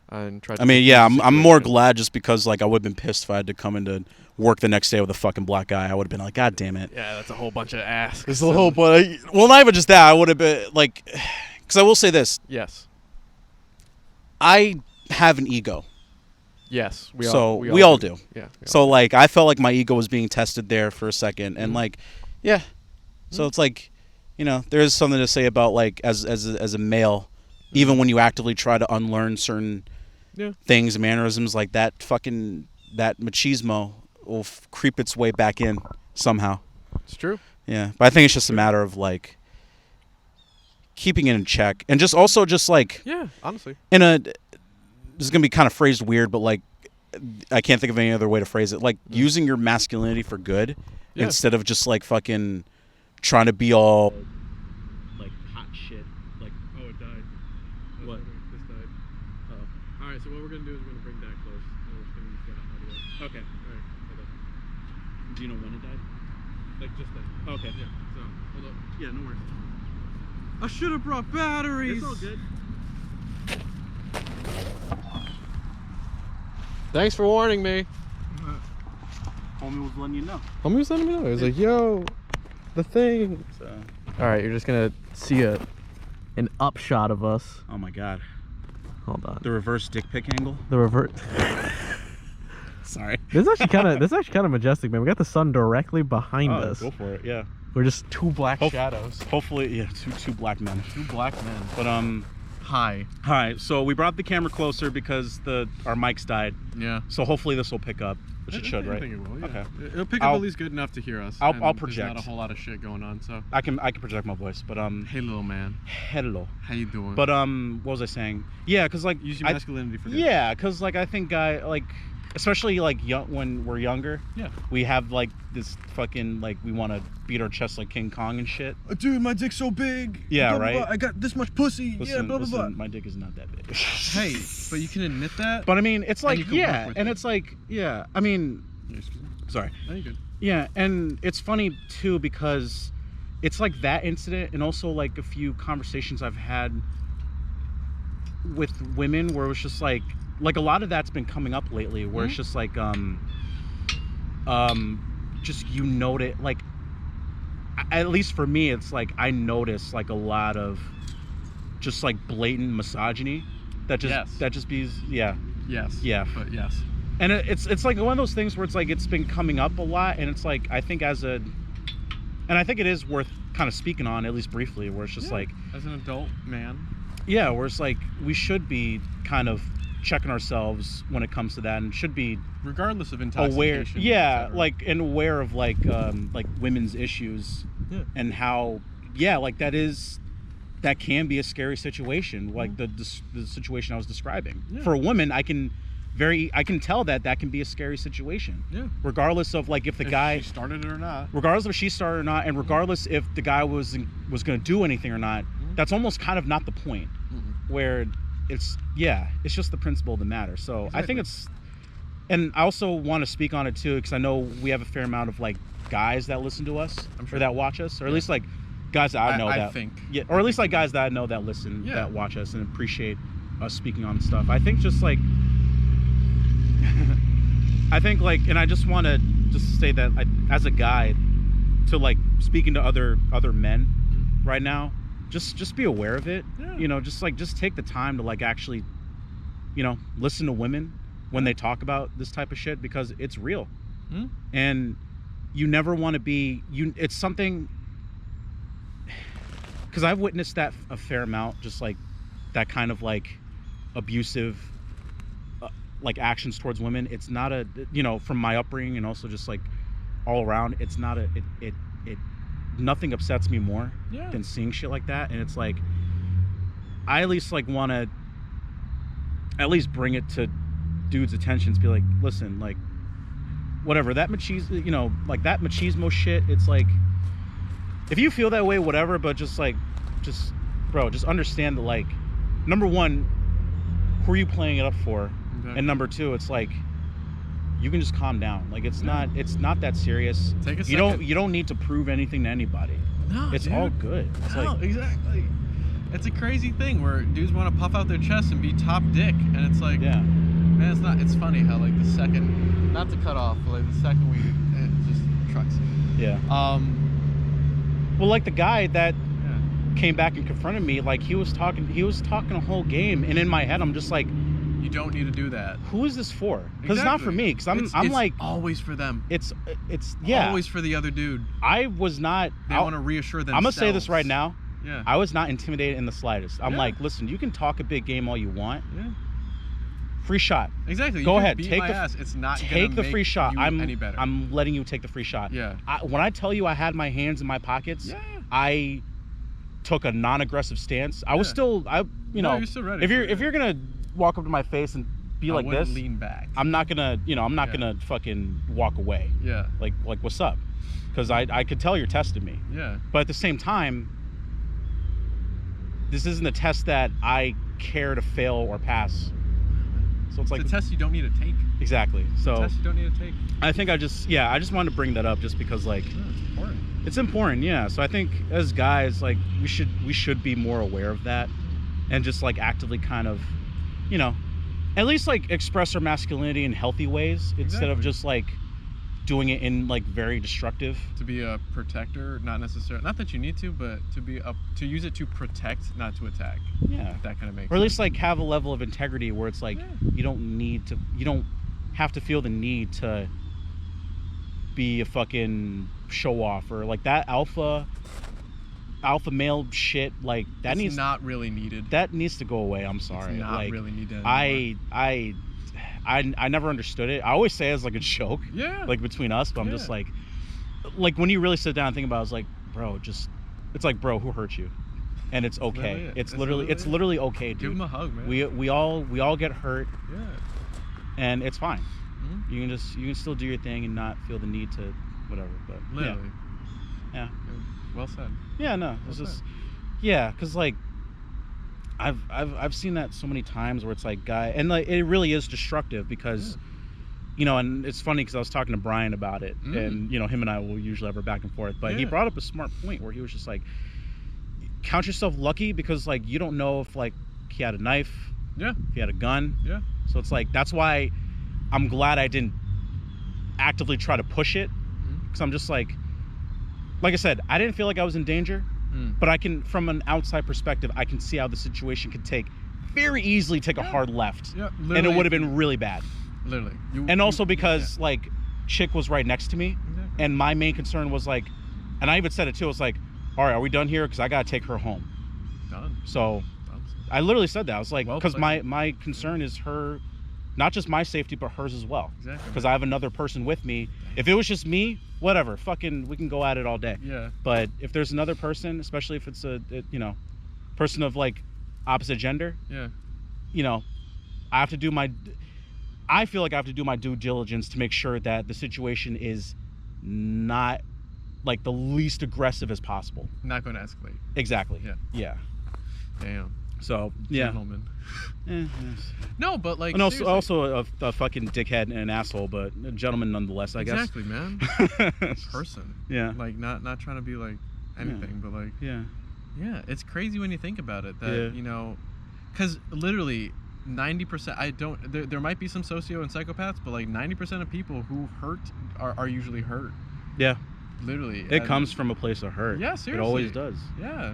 Speaker 3: And tried.
Speaker 2: I mean, yeah, I'm more glad just because like I would have been pissed if I had to come into work the next day with a fucking black eye. I would have been like, God damn it.
Speaker 3: Yeah, that's a whole bunch of asks.
Speaker 2: There's a whole bunch. Well, not even just that. I would have been like, because I will say this.
Speaker 3: Yes.
Speaker 2: I have an ego.
Speaker 3: Yes.
Speaker 2: We all do.
Speaker 3: Yeah.
Speaker 2: So like I felt like my ego was being tested there for a second, and like, yeah. So it's like, you know, there is something to say about like as a male, even when you actively try to unlearn certain things, mannerisms, like that machismo will creep its way back in somehow.
Speaker 3: It's true.
Speaker 2: Yeah, but I think it's just a matter of like keeping it in check, and just also just like
Speaker 3: honestly,
Speaker 2: this is gonna be kind of phrased weird, but like I can't think of any other way to phrase it. Like using your masculinity for good instead of just like fucking trying to be all like hot shit. Like,
Speaker 3: oh, it died.
Speaker 2: What?
Speaker 3: This died. All right. So what we're gonna do is we're gonna bring that close, and we're just gonna use that audio.
Speaker 2: Okay.
Speaker 3: All right. Hold up.
Speaker 2: Do you know when it died?
Speaker 3: Like just then.
Speaker 2: Okay.
Speaker 3: Yeah. So hold up.
Speaker 2: Yeah, no worries.
Speaker 3: I should have brought batteries.
Speaker 2: It's all good.
Speaker 3: Thanks for warning me.
Speaker 2: Homie was letting you know.
Speaker 3: Homie was letting me know. He was like, "Yo, the thing."
Speaker 2: So.
Speaker 3: All right, you're just gonna see an upshot of us.
Speaker 2: Oh my god.
Speaker 3: Hold on.
Speaker 2: The reverse dick pic angle.
Speaker 3: The revert.
Speaker 2: Sorry.
Speaker 3: This is actually kind of majestic, man. We got the sun directly behind us.
Speaker 2: Go for it. Yeah.
Speaker 3: We're just two black shadows.
Speaker 2: Hopefully, yeah, two black men.
Speaker 3: Two black men.
Speaker 2: But Hi. So we brought the camera closer because our mics died.
Speaker 3: Yeah.
Speaker 2: So hopefully this will pick up. Which it should, right?
Speaker 3: I think it will. Yeah.
Speaker 2: Okay.
Speaker 3: It'll pick up at least good enough to hear us.
Speaker 2: I'll
Speaker 3: and
Speaker 2: project.
Speaker 3: There's not a whole lot of shit going on, so.
Speaker 2: I can project my voice, but
Speaker 3: Hey, little man.
Speaker 2: Hello.
Speaker 3: How you doing?
Speaker 2: But what was I saying? Yeah, cause like
Speaker 3: use your masculinity for good.
Speaker 2: Yeah, cause like I think especially like when we're younger.
Speaker 3: Yeah.
Speaker 2: We have like this fucking like we want to beat our chest like King Kong and shit.
Speaker 3: Dude, my dick's so big.
Speaker 2: Yeah,
Speaker 3: blah, blah,
Speaker 2: right.
Speaker 3: blah. I got this much pussy.
Speaker 2: Listen,
Speaker 3: blah blah blah.
Speaker 2: My dick is not that big.
Speaker 3: Hey, but you can admit that.
Speaker 2: But I mean, it's like
Speaker 3: and
Speaker 2: it's like I mean, sorry.
Speaker 3: No, you're good.
Speaker 2: Yeah, and it's funny too because it's like that incident, and also like a few conversations I've had with women where it was just like a lot of that's been coming up lately, where it's just like just you notice like at least for me it's like I notice like a lot of just like blatant misogyny that just be
Speaker 3: Yes.
Speaker 2: Yeah.
Speaker 3: But yes.
Speaker 2: And it's like one of those things where it's like it's been coming up a lot, and it's like I think and I think it is worth kind of speaking on, at least briefly, where it's just like
Speaker 3: as an adult man.
Speaker 2: Yeah, where it's like we should be kind of checking ourselves when it comes to that, and should be
Speaker 3: regardless of intoxication.
Speaker 2: And aware of like women's issues and how that can be a scary situation, like the situation I was describing. For a woman, I can tell that can be a scary situation. Yeah. Regardless of like if
Speaker 3: she started it or not.
Speaker 2: Regardless if she started or not, and regardless if the guy was going to do anything or not, that's almost kind of not the point. Where it's just the principle of the matter. So exactly. I think and I also want to speak on it too, because I know we have a fair amount of like guys that listen to us or that watch us, or at least like guys that I know or at least like guys that I know that listen, that watch us and appreciate us speaking on stuff. I think just like and I just want to just say that as a guy, to like speaking to other men right now, just be aware of it. Just take the time to like actually listen to women when they talk about this type of shit, because it's real. And you never want to be it's something, because I've witnessed that a fair amount, just like that kind of like abusive like actions towards women. It's not from my upbringing, and also just like all around, it's not it nothing upsets me more
Speaker 3: Yeah.
Speaker 2: than seeing shit like that. And it's like, I at least like want to at least bring it to dudes' attentions, be like, listen, like, whatever, that machismo, you know, like that machismo shit, it's like, if you feel that way, whatever, but just like, bro, just understand that, like, number one, who are you playing it up for?
Speaker 3: Okay.
Speaker 2: And number two, it's like, you can just calm down. Like, it's not that serious.
Speaker 3: Take a second.
Speaker 2: You don't need to prove anything to anybody.
Speaker 3: No,
Speaker 2: it's
Speaker 3: dude.
Speaker 2: all good. It's
Speaker 3: No,
Speaker 2: like,
Speaker 3: exactly. It's a crazy thing where dudes want to puff out their chest and be top dick, and it's like,
Speaker 2: yeah,
Speaker 3: man, it's not. It's funny how like the second, not to cut off, but like the second it just trucks.
Speaker 2: yeah. Well, like the guy that came back and confronted me, like he was talking a whole game, and in my head, I'm just like,
Speaker 3: you don't need to do that.
Speaker 2: Who is this for? Because it's not for me. Because I'm like,
Speaker 3: always for them.
Speaker 2: It's yeah,
Speaker 3: always for the other dude.
Speaker 2: I was not.
Speaker 3: They want to reassure themselves.
Speaker 2: I'm gonna say this right now.
Speaker 3: Yeah.
Speaker 2: I was not intimidated in the slightest. I'm like, listen, you can talk a big game all you want.
Speaker 3: Yeah.
Speaker 2: Free shot.
Speaker 3: Exactly.
Speaker 2: Go
Speaker 3: you
Speaker 2: ahead.
Speaker 3: Beat
Speaker 2: Take
Speaker 3: my
Speaker 2: the
Speaker 3: ass. It's not
Speaker 2: take
Speaker 3: gonna
Speaker 2: the
Speaker 3: make
Speaker 2: free shot.
Speaker 3: you any better.
Speaker 2: I'm letting you take the free shot.
Speaker 3: Yeah.
Speaker 2: When I tell you I had my hands in my pockets, I took a non-aggressive stance. I was still,
Speaker 3: you're still ready.
Speaker 2: If you're gonna walk up to my face and be like this,
Speaker 3: lean back.
Speaker 2: I'm not gonna, gonna fucking walk away.
Speaker 3: Yeah.
Speaker 2: Like what's up? Because I could tell you're testing me.
Speaker 3: Yeah.
Speaker 2: But at the same time, this isn't a test that I care to fail or pass. So it's like
Speaker 3: a test you don't need to take.
Speaker 2: Exactly. So
Speaker 3: a test you don't need to take.
Speaker 2: I think I just wanted to bring that up just because, like,
Speaker 3: it's important.
Speaker 2: It's important, yeah. So I think as guys, like, we should be more aware of that, and just like actively kind of, at least like express our masculinity in healthy ways instead of just like doing it in like very destructive.
Speaker 3: To be a protector, not necessarily, not that you need to, but to use it to protect, not to attack.
Speaker 2: Yeah,
Speaker 3: if that kind of makes
Speaker 2: or at least
Speaker 3: sense.
Speaker 2: like have a level of integrity where it's like you don't have to feel the need to be a fucking show off or like that alpha male shit. Like that
Speaker 3: it's not really needed.
Speaker 2: That needs to go away. I'm sorry.
Speaker 3: It's not
Speaker 2: like,
Speaker 3: really needed
Speaker 2: anymore. I never understood it. I always say it as like a joke.
Speaker 3: Yeah.
Speaker 2: Like between us, but I'm just like when you really sit down and think about it, it's like, bro, it's like, bro, who hurt you? And it's okay. It's literally okay, dude.
Speaker 3: Give him a hug, man.
Speaker 2: We all get hurt.
Speaker 3: Yeah.
Speaker 2: And it's fine. Mm-hmm. You can still do your thing and not feel the need to whatever. But
Speaker 3: literally.
Speaker 2: Yeah.
Speaker 3: Well said.
Speaker 2: Yeah, no. It's just because like I've seen that so many times where it's like and like it really is destructive because and it's funny because I was talking to Brian about it and him and I will usually have a back and forth, but he brought up a smart point where he was just like, count yourself lucky because like you don't know if like he had a knife, if he had a gun, so it's like that's why I'm glad I didn't actively try to push it because I'm just like I said, I didn't feel like I was in danger. But I can, from an outside perspective, I can see how the situation could very easily take a hard left. Yeah, and it would have been really bad.
Speaker 3: Literally.
Speaker 2: And also because, like, chick was right next to me. Exactly. And my main concern was, like, and I even said it, too. It's like, all right, are we done here? Because I got to take her home.
Speaker 3: Done.
Speaker 2: So I literally said that. I was like, because my concern is her, not just my safety, but hers as well.
Speaker 3: Exactly.
Speaker 2: Because I have another person with me. If it was just me, whatever, fucking, we can go at it all day.
Speaker 3: Yeah.
Speaker 2: But if there's another person, especially if it's a person of like opposite gender, I feel like I have to do my due diligence to make sure that the situation is not like the least aggressive as possible.
Speaker 3: Not going to escalate.
Speaker 2: Exactly.
Speaker 3: Yeah. Damn.
Speaker 2: So
Speaker 3: gentleman.
Speaker 2: Yes.
Speaker 3: No, but like,
Speaker 2: and also a fucking dickhead and an asshole, but a gentleman nonetheless. I guess.
Speaker 3: Exactly, man. Person.
Speaker 2: Yeah.
Speaker 3: Like not trying to be like anything, but like.
Speaker 2: Yeah.
Speaker 3: Yeah, it's crazy when you think about it. That because literally 90%. There might be some socio and psychopaths, but like 90% of people who hurt are usually hurt.
Speaker 2: Yeah.
Speaker 3: Literally.
Speaker 2: It comes from a place of hurt.
Speaker 3: Yeah, seriously.
Speaker 2: It always does.
Speaker 3: Yeah.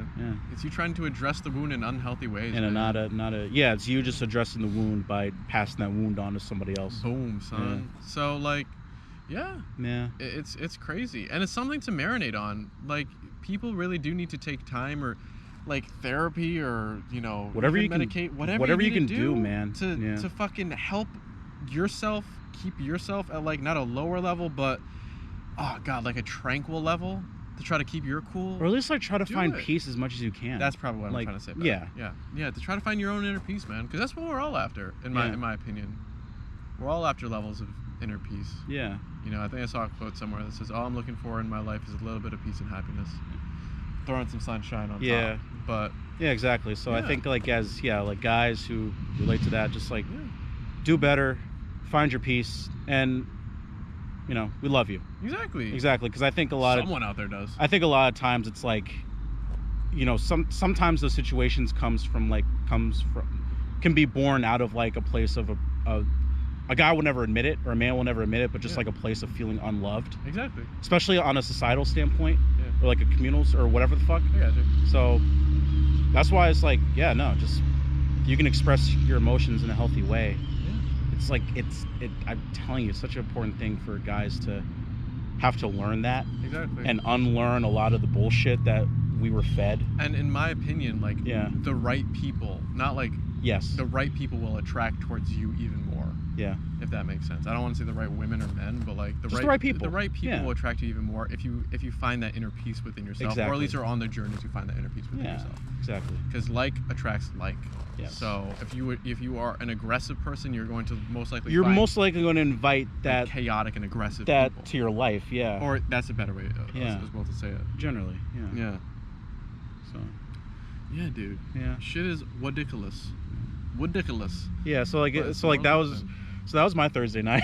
Speaker 3: It's you trying to address the wound in unhealthy ways.
Speaker 2: And it's you just addressing the wound by passing that wound on to somebody else.
Speaker 3: Boom, son. Yeah. So like,
Speaker 2: yeah.
Speaker 3: It's crazy. And it's something to marinate on. Like, people really do need to take time or like therapy or,
Speaker 2: whatever you
Speaker 3: medicate,
Speaker 2: can,
Speaker 3: whatever
Speaker 2: you can do, man.
Speaker 3: To fucking help yourself, keep yourself at like not a lower level, but oh god, like a tranquil level to try to keep your cool.
Speaker 2: Or at least like try to find
Speaker 3: it.
Speaker 2: peace as much as you can.
Speaker 3: That's probably what
Speaker 2: like,
Speaker 3: I'm trying to say.
Speaker 2: Yeah.
Speaker 3: To try to find your own inner peace, man, because that's what we're all after, in my opinion. We're all after levels of inner peace.
Speaker 2: Yeah.
Speaker 3: You know, I think I saw a quote somewhere that says, "All I'm looking for in my life is a little bit of peace and happiness." Throwing some sunshine on top. But
Speaker 2: yeah, exactly. So I think like like guys who relate to that, just like do better, find your peace, and you know, we love you.
Speaker 3: Exactly.
Speaker 2: Because I think
Speaker 3: someone out there does.
Speaker 2: I think a lot of times it's like, you know, sometimes those situations can be born out of like a place of a guy will never admit it, or a man will never admit it, but just like a place of feeling unloved.
Speaker 3: Exactly.
Speaker 2: Especially on a societal standpoint, or like a communal, or whatever the fuck.
Speaker 3: I got you.
Speaker 2: So that's why it's like, just you can express your emotions in a healthy way.
Speaker 3: Yeah.
Speaker 2: It's like I'm telling you, it's such an important thing for guys to have to learn that.
Speaker 3: Exactly.
Speaker 2: And unlearn a lot of the bullshit that we were fed.
Speaker 3: And in my opinion, like the right people, not like the right people will attract towards you even more.
Speaker 2: Yeah.
Speaker 3: If that makes sense. I don't want to say the right women or men, but like the
Speaker 2: right people.
Speaker 3: The right people will attract you even more if you find that inner peace within yourself, or at least are on the journey to find that inner peace within yourself.
Speaker 2: Exactly.
Speaker 3: Because like attracts like.
Speaker 2: Yes.
Speaker 3: So if you are an aggressive person, you're going to most likely
Speaker 2: going to invite that
Speaker 3: chaotic and aggressive
Speaker 2: people
Speaker 3: to
Speaker 2: your life. Yeah.
Speaker 3: Or that's a better way as well to say it.
Speaker 2: Generally. Yeah.
Speaker 3: Yeah.
Speaker 2: So.
Speaker 3: Yeah, dude.
Speaker 2: Yeah.
Speaker 3: Shit is ridiculous. Ridiculous.
Speaker 2: Yeah. So like that was my Thursday night.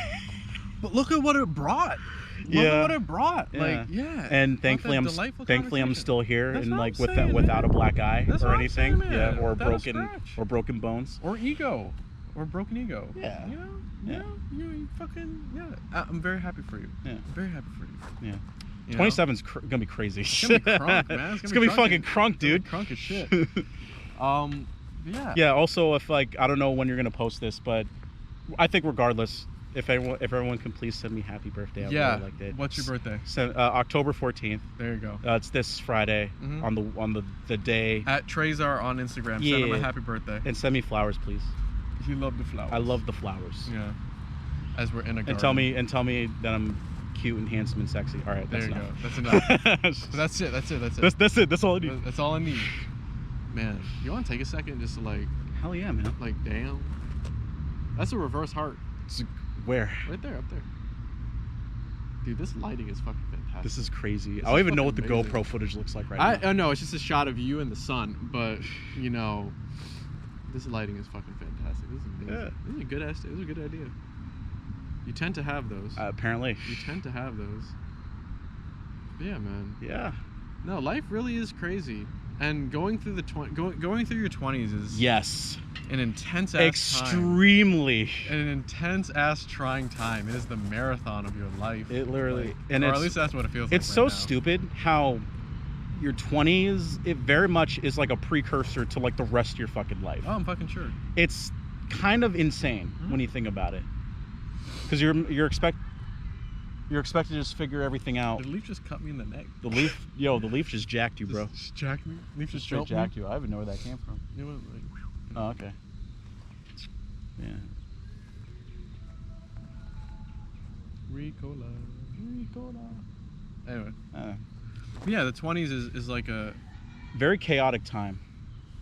Speaker 3: But look at what it brought. Look at what it brought. Like,
Speaker 2: And thankfully I'm still here
Speaker 3: that's
Speaker 2: and like without a black eye or anything.
Speaker 3: Saying,
Speaker 2: or broken bones.
Speaker 3: Or ego. Or broken ego.
Speaker 2: Yeah.
Speaker 3: You know? You fucking I'm very happy for you.
Speaker 2: Yeah.
Speaker 3: I'm very happy for you.
Speaker 2: Yeah. 27's gonna be crazy.
Speaker 3: It's gonna be crunk, man.
Speaker 2: It's gonna be fucking crunk, dude.
Speaker 3: Crunk as shit.
Speaker 2: Yeah. Also, if like I don't know when you're gonna post this, but I think regardless, if everyone can please send me happy birthday, I'd really like that.
Speaker 3: What's your birthday?
Speaker 2: October 14th.
Speaker 3: There you go.
Speaker 2: It's this Friday on the day.
Speaker 3: At Trezar on Instagram. Send him a happy birthday.
Speaker 2: And send me flowers, please.
Speaker 3: You love the flowers.
Speaker 2: I love the flowers.
Speaker 3: Yeah. As we're in a garden.
Speaker 2: And tell me that I'm cute and handsome and sexy. All right,
Speaker 3: there you
Speaker 2: enough.
Speaker 3: go. That's enough. That's it.
Speaker 2: That's it. That's all I need.
Speaker 3: That's all I need. Man, you want to take a second just to like?
Speaker 2: Hell yeah, man.
Speaker 3: Like, damn. That's a reverse heart.
Speaker 2: Where?
Speaker 3: Right there, up there. Dude, this lighting is fucking fantastic.
Speaker 2: This is crazy. I don't even know what the GoPro footage looks like right now.
Speaker 3: No, it's just a shot of you and the sun. But you know, this lighting is fucking fantastic. This is amazing.
Speaker 2: Yeah.
Speaker 3: This is a good idea. You tend to have those.
Speaker 2: Apparently.
Speaker 3: You tend to have those. But yeah, man.
Speaker 2: Yeah.
Speaker 3: No, life really is crazy, and going through going through your 20s is an intense ass
Speaker 2: extremely
Speaker 3: time. An intense ass trying time. It is the marathon of your life.
Speaker 2: It literally,
Speaker 3: or at least that's what it feels like.
Speaker 2: It's so stupid how your 20s, it very much is like a precursor to like the rest of your fucking life.
Speaker 3: Oh, I'm fucking sure.
Speaker 2: It's kind of insane when you think about it, because you're expected to just figure everything out.
Speaker 3: The leaf just cut me in the neck.
Speaker 2: The leaf just jacked you, bro.
Speaker 3: Just jacked me. Leaf just
Speaker 2: straight jacked you. I don't even know where that came from.
Speaker 3: It went like.
Speaker 2: Oh, okay. Yeah.
Speaker 3: Ricola. Anyway. Yeah, the 20s is like a
Speaker 2: very chaotic time.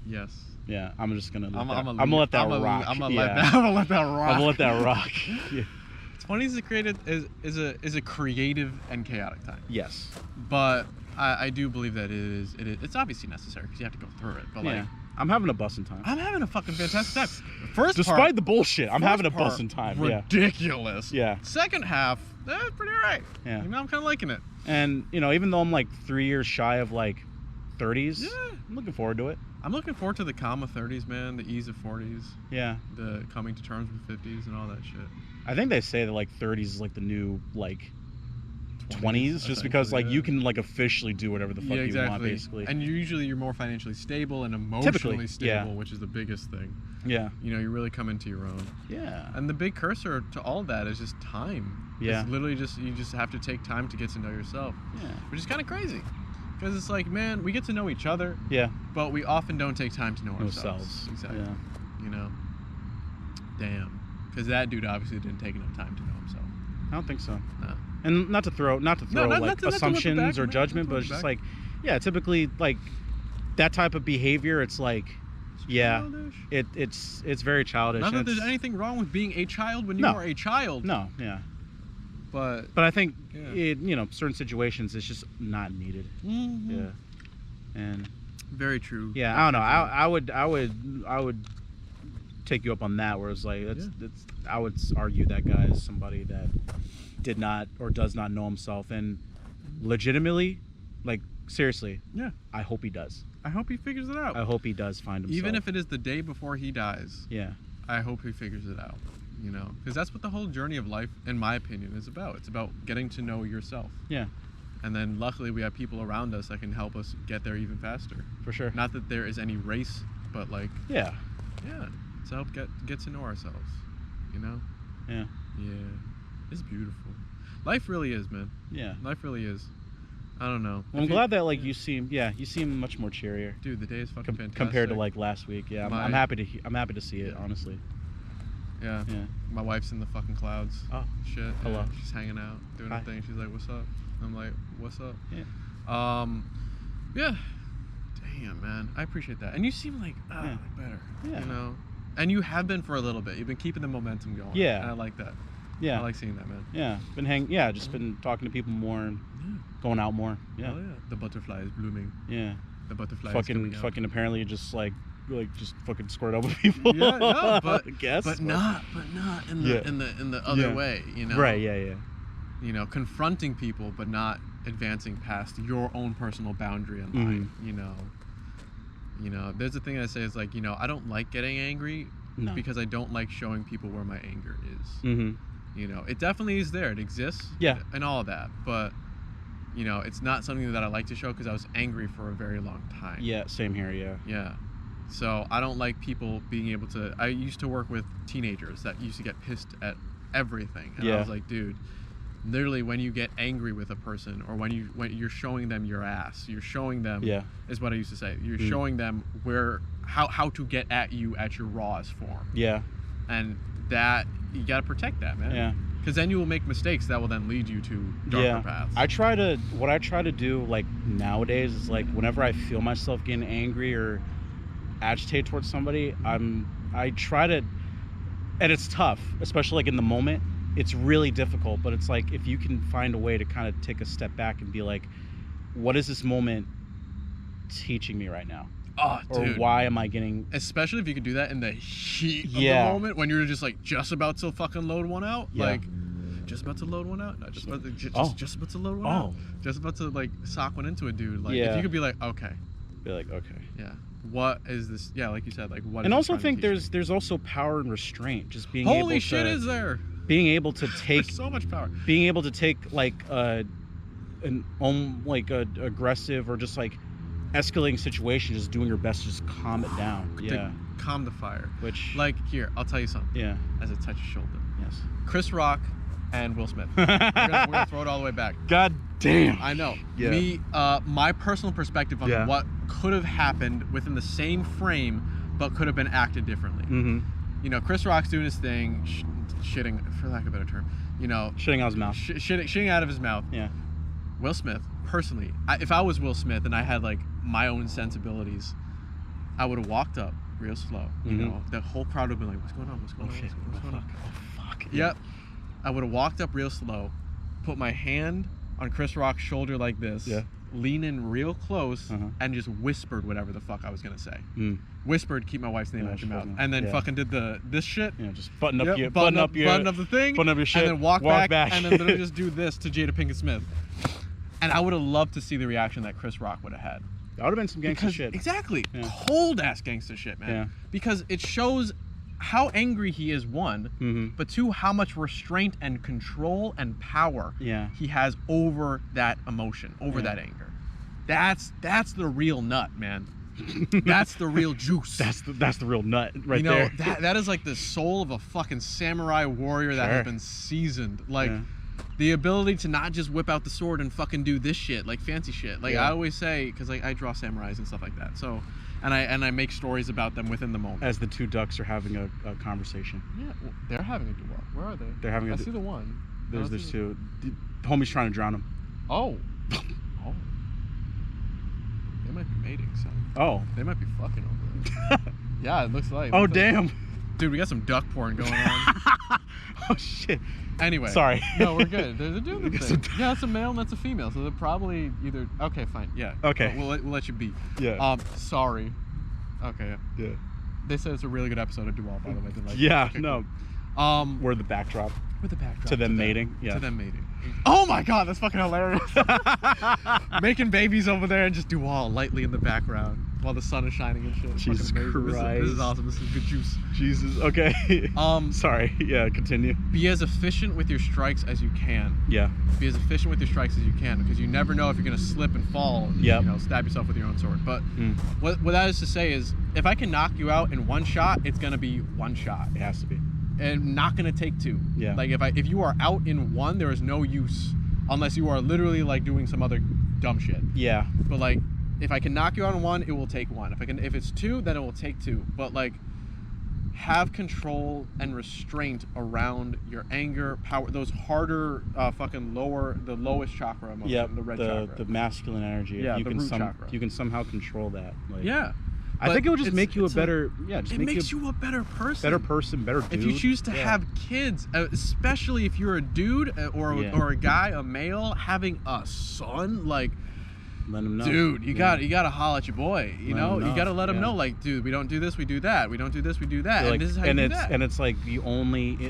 Speaker 3: Yes.
Speaker 2: Yeah, I'm just gonna let that rock.
Speaker 3: I'm gonna let that rock.
Speaker 2: Yeah.
Speaker 3: 20s is a creative and chaotic time.
Speaker 2: Yes.
Speaker 3: But I do believe that it's obviously necessary because you have to go through it. But like,
Speaker 2: I'm having a bussin' time.
Speaker 3: I'm having a fucking fantastic time.
Speaker 2: Despite the bullshit, I'm having a bussin' time.
Speaker 3: Ridiculous.
Speaker 2: Yeah.
Speaker 3: Second half, that's pretty alright.
Speaker 2: Yeah.
Speaker 3: You know, I'm kind of liking it.
Speaker 2: And you know, even though I'm like 3 years shy of like 30s, I'm looking forward to it.
Speaker 3: I'm looking forward to the calm of 30s, man. The ease of 40s.
Speaker 2: Yeah.
Speaker 3: The coming to terms with 50s and all that shit.
Speaker 2: I think they say that like 30s is like the new like 20s, just because like you can like officially do whatever the fuck you want, basically.
Speaker 3: And you're more financially stable and emotionally stable, which is the biggest thing.
Speaker 2: Yeah.
Speaker 3: You know, you really come into your own.
Speaker 2: Yeah.
Speaker 3: And the big cursor to all of that is just time.
Speaker 2: Yeah.
Speaker 3: It's literally you just have to take time to get to know yourself.
Speaker 2: Yeah.
Speaker 3: Which is kind of crazy. Because it's like, man, we get to know each other.
Speaker 2: Yeah.
Speaker 3: But we often don't take time to know ourselves.
Speaker 2: Exactly.
Speaker 3: Yeah. You know? Damn. Because that dude obviously didn't take enough time to know himself.
Speaker 2: I don't think so.
Speaker 3: No.
Speaker 2: And not to throw
Speaker 3: not
Speaker 2: like
Speaker 3: to
Speaker 2: assumptions or judgment, but it's
Speaker 3: back.
Speaker 2: just like, yeah, typically like that type of behavior. It's like,
Speaker 3: Childish.
Speaker 2: it's very childish.
Speaker 3: Not that
Speaker 2: and
Speaker 3: there's
Speaker 2: it's-
Speaker 3: anything wrong with being a child when you
Speaker 2: No.
Speaker 3: are a child.
Speaker 2: No, yeah.
Speaker 3: But
Speaker 2: I think
Speaker 3: yeah.
Speaker 2: certain situations it's just not needed.
Speaker 3: Mhm.
Speaker 2: Yeah. And
Speaker 3: very true.
Speaker 2: yeah, I don't know. I would take you up on that. Where it's like it's I would argue that guy is somebody that did not or does not know himself, and legitimately, like seriously,
Speaker 3: Yeah.
Speaker 2: I hope he does.
Speaker 3: I hope he figures it out.
Speaker 2: I hope he does find himself.
Speaker 3: Even if it is the day before he dies.
Speaker 2: Yeah.
Speaker 3: I hope he figures it out. You know, because that's what the whole journey of life, in my opinion, is about. It's about getting to know yourself.
Speaker 2: Yeah.
Speaker 3: And then luckily we have people around us that can help us get there even faster.
Speaker 2: For sure.
Speaker 3: Not that there is any race, but like
Speaker 2: Yeah.
Speaker 3: to help get to know ourselves. You know?
Speaker 2: Yeah.
Speaker 3: Yeah. It's beautiful. Life really is, man.
Speaker 2: Yeah.
Speaker 3: Life really is. I don't know.
Speaker 2: Well, I'm glad that like you seem much more cheerier.
Speaker 3: Dude, the day is fucking fantastic.
Speaker 2: Compared to like last week. Yeah. I'm happy to see it, honestly.
Speaker 3: Yeah.
Speaker 2: Yeah.
Speaker 3: My wife's in the fucking clouds.
Speaker 2: Oh.
Speaker 3: Shit.
Speaker 2: Hello.
Speaker 3: Yeah, she's hanging out, doing
Speaker 2: Hi.
Speaker 3: her thing. She's like, "What's up?" I'm like, "What's up?"
Speaker 2: Yeah.
Speaker 3: Yeah. Damn, man. I appreciate that. And you seem like
Speaker 2: Yeah.
Speaker 3: like better.
Speaker 2: Yeah.
Speaker 3: You know. And you have been for a little bit. You've been keeping the momentum going.
Speaker 2: Yeah.
Speaker 3: And I like that.
Speaker 2: Yeah.
Speaker 3: I like seeing that, man.
Speaker 2: Yeah. Just been talking to people more and going out more. Yeah.
Speaker 3: Oh yeah. The butterfly is blooming.
Speaker 2: Yeah.
Speaker 3: The butterfly is coming out.
Speaker 2: Fucking apparently just just fucking squirt over people.
Speaker 3: Yeah, no, but
Speaker 2: I guess.
Speaker 3: but not in the other way, you know.
Speaker 2: Right, yeah.
Speaker 3: You know, confronting people but not advancing past your own personal boundary and line, you know. You know, there's a thing I say is like, you know, I don't like getting angry because I don't like showing people where my anger is.
Speaker 2: Mhm.
Speaker 3: You know, it definitely is there. It exists.
Speaker 2: Yeah.
Speaker 3: And all of that, but you know, it's not something that I like to show because I was angry for a very long time.
Speaker 2: Yeah, same here, yeah.
Speaker 3: Yeah. So I don't like people being able to. I used to work with teenagers that used to get pissed at everything, and I was like, dude, literally, when you get angry with a person, or when you're showing them your ass, you're showing them. Is what I used to say. You're showing them how to get at you at your rawest form.
Speaker 2: Yeah.
Speaker 3: And that you gotta protect that, man.
Speaker 2: Yeah.
Speaker 3: Because then you will make mistakes that will then lead you to darker paths.
Speaker 2: What I try to do like nowadays is like whenever I feel myself getting angry or agitate towards somebody, I try to, and it's tough, especially like in the moment. It's really difficult, but it's like if you can find a way to kind of take a step back and be like, what is this moment teaching me right now?
Speaker 3: Oh, dude.
Speaker 2: Or why am I getting...
Speaker 3: Especially if you could do that in the heat of the moment when you're just like just about to fucking load one out. Like, just about to load one out? No, just about to, just about to load one out. Just about to like sock one into a dude. Like, if you could be like, okay.
Speaker 2: Be like, okay.
Speaker 3: Yeah. What is this? Yeah, like you said, like what?
Speaker 2: And also think there's also power and restraint. Just being
Speaker 3: Holy
Speaker 2: able to...
Speaker 3: shit, is there?
Speaker 2: Being able to take...
Speaker 3: so much power.
Speaker 2: Being able to take like an aggressive or just like escalating situation, just doing your best to just calm it down.
Speaker 3: To calm the fire.
Speaker 2: Which,
Speaker 3: like, here, I'll tell you something.
Speaker 2: Yeah.
Speaker 3: As I touch your shoulder.
Speaker 2: Yes.
Speaker 3: Chris Rock and Will Smith. we're gonna throw it all the way back.
Speaker 2: God damn.
Speaker 3: I know.
Speaker 2: Yeah.
Speaker 3: Me, my personal perspective on what could have happened within the same frame, but could have been acted differently.
Speaker 2: Mm-hmm.
Speaker 3: You know, Chris Rock's doing his thing, shitting, for lack of a better term. You know,
Speaker 2: shitting out of his mouth.
Speaker 3: Shitting out of his mouth.
Speaker 2: Yeah.
Speaker 3: Will Smith, personally, if I was Will Smith and I had like my own sensibilities, I would have walked up real slow. You know, the whole crowd would have been like, "What's going on? What's going on? What's going on?"
Speaker 2: Oh fuck.
Speaker 3: Yep. I would have walked up real slow, put my hand on Chris Rock's shoulder like this, lean in real close, and just whispered whatever the fuck I was gonna say. Whispered, keep my wife's name out your mouth, and then fucking did this shit.
Speaker 2: Yeah, just button up your
Speaker 3: button up the thing,
Speaker 2: button up your shit,
Speaker 3: and then walk back, and then literally just do this to Jada Pinkett Smith. And I would have loved to see the reaction that Chris Rock would have had.
Speaker 2: That would have been some gangster shit.
Speaker 3: Exactly. Cold ass gangster shit, man. Yeah. Because it shows how angry he is, one, but two, how much restraint and control and power he has over that emotion, over that anger. That's the real nut, man. That's the real juice.
Speaker 2: That's the real nut right there.
Speaker 3: That is like the soul of a fucking samurai warrior that has been seasoned. Like the ability to not just whip out the sword and fucking do this shit, like fancy shit. Like I always say, because like I draw samurais and stuff like that. So, and I make stories about them within the moment.
Speaker 2: As the 2 ducks are having a conversation.
Speaker 3: Yeah, well, they're having a duel. Where are they?
Speaker 2: They're having a
Speaker 3: I see the one. They're having a duel.
Speaker 2: They're having a
Speaker 3: I see the one.
Speaker 2: There's two. The homie's trying to drown him.
Speaker 3: Oh. Oh. They might be mating, son.
Speaker 2: Oh.
Speaker 3: They might be fucking over there. Yeah, it looks like.
Speaker 2: Oh, damn.
Speaker 3: Dude, we got some duck porn going on.
Speaker 2: Oh, shit.
Speaker 3: Anyway.
Speaker 2: Sorry.
Speaker 3: No, we're good. They're doing the thing. Yeah, that's a male and that's a female. So they're probably either... Okay, fine. Yeah.
Speaker 2: Okay.
Speaker 3: We'll let you be.
Speaker 2: Yeah.
Speaker 3: Sorry. Okay.
Speaker 2: Yeah.
Speaker 3: They said it's a really good episode of Dueal, by the way.
Speaker 2: Yeah,
Speaker 3: okay,
Speaker 2: no.
Speaker 3: Cool.
Speaker 2: We're the backdrop.
Speaker 3: With the backdrop.
Speaker 2: To them mating. Yeah.
Speaker 3: To them mating. Oh my god, that's fucking hilarious. Making babies over there and just Dueal lightly in the background while the sun is shining and shit.
Speaker 2: Jesus Christ.
Speaker 3: This is awesome. This is good juice.
Speaker 2: Jesus. Okay. Sorry. Yeah, continue.
Speaker 3: Be as efficient with your strikes as you can.
Speaker 2: Yeah.
Speaker 3: Be as efficient with your strikes as you can, because you never know if you're gonna slip and fall and
Speaker 2: yep.
Speaker 3: Stab yourself with your own sword. But what that is to say is, if I can knock you out in one shot, it's gonna be one shot.
Speaker 2: It has to be.
Speaker 3: And not gonna take two.
Speaker 2: Yeah.
Speaker 3: Like if you are out in one, there is no use unless you are literally like doing some other dumb shit.
Speaker 2: Yeah.
Speaker 3: But like, if I can knock you out in one, it will take one. If it's two, then it will take two. But like, have control and restraint around your anger, power, those harder, fucking the lowest chakra emotion,
Speaker 2: yep,
Speaker 3: the red chakra.
Speaker 2: The masculine energy.
Speaker 3: Yeah,
Speaker 2: if you
Speaker 3: the root chakra.
Speaker 2: If you can somehow control that. Like,
Speaker 3: yeah.
Speaker 2: I think it would just make you a better,
Speaker 3: it makes you a better person.
Speaker 2: Better person, better dude.
Speaker 3: If you choose to have kids, especially if you're a dude or a guy, a male, having a son, like,
Speaker 2: let him know.
Speaker 3: Dude, you gotta holler at your boy. You gotta let him know, like, dude, we don't do this, we do that. We don't do this, we do that. And this is how you do that.
Speaker 2: And it's like it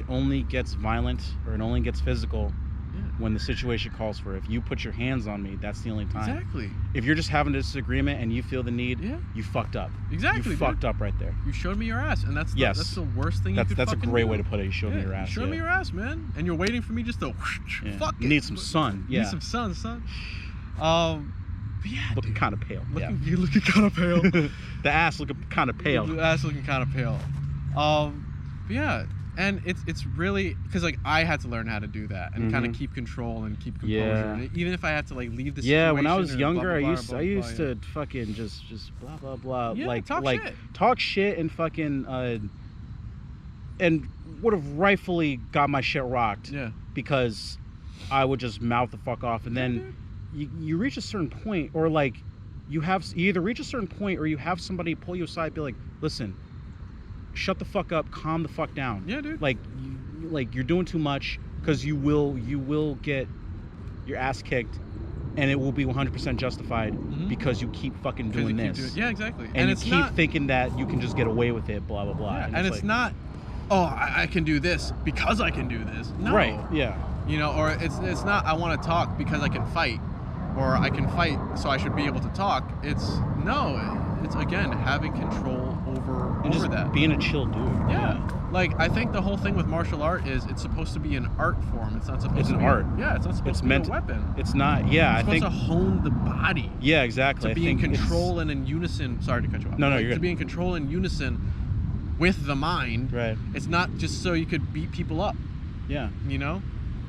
Speaker 2: only gets violent, or it only gets physical when the situation calls for it. If you put your hands on me, that's the only time.
Speaker 3: Exactly.
Speaker 2: If you're just having a disagreement and you feel the need, you fucked up.
Speaker 3: Exactly.
Speaker 2: You fucked up right there.
Speaker 3: You showed me your ass, and that's the worst thing you could
Speaker 2: That's a
Speaker 3: fucking
Speaker 2: great
Speaker 3: do.
Speaker 2: way to put it. You showed me your ass.
Speaker 3: You showed me your ass, man. And you're waiting for me just to fuck it.
Speaker 2: You need some sun. Yeah.
Speaker 3: Need some sun, son. But yeah,
Speaker 2: looking kind of pale.
Speaker 3: You're looking kind of pale.
Speaker 2: The ass looking kind of pale.
Speaker 3: The ass looking kind of pale. But yeah, and it's really because like I had to learn how to do that and kind of keep control and keep composure.
Speaker 2: Yeah.
Speaker 3: And even if I had to like leave the situation.
Speaker 2: Yeah, when I was younger,
Speaker 3: blah, blah,
Speaker 2: I used
Speaker 3: blah,
Speaker 2: to fucking just blah blah blah.
Speaker 3: Yeah,
Speaker 2: like
Speaker 3: shit.
Speaker 2: Talk shit and fucking and would have rightfully got my shit rocked.
Speaker 3: Yeah.
Speaker 2: Because I would just mouth the fuck off, and then you reach a certain point, or like you either reach a certain point or you have somebody pull you aside, be like, listen, shut the fuck up, calm the fuck down.
Speaker 3: Yeah, dude.
Speaker 2: Like you're doing too much, because you will get your ass kicked, and it will be 100% justified because you keep fucking doing this.
Speaker 3: Yeah, exactly.
Speaker 2: And you keep thinking that you can just get away with it, blah blah blah.
Speaker 3: Yeah, and it's not, I can do this because I can do this. No.
Speaker 2: Right. Yeah.
Speaker 3: Or it's not I want to talk because I can fight, or I can fight so I should be able to talk. It's again having control over
Speaker 2: just
Speaker 3: that.
Speaker 2: Being a chill dude.
Speaker 3: Yeah. Like I think the whole thing with martial art is it's supposed to be an art form. It's not supposed to be
Speaker 2: art.
Speaker 3: Yeah, it's not supposed to be a weapon.
Speaker 2: It's not. Yeah,
Speaker 3: it's supposed to hone the body.
Speaker 2: Yeah, exactly.
Speaker 3: To be in control and in unison. Sorry to cut you off.
Speaker 2: No, you're good.
Speaker 3: To be in control and unison with the mind.
Speaker 2: Right.
Speaker 3: It's not just so you could beat people up.
Speaker 2: Yeah.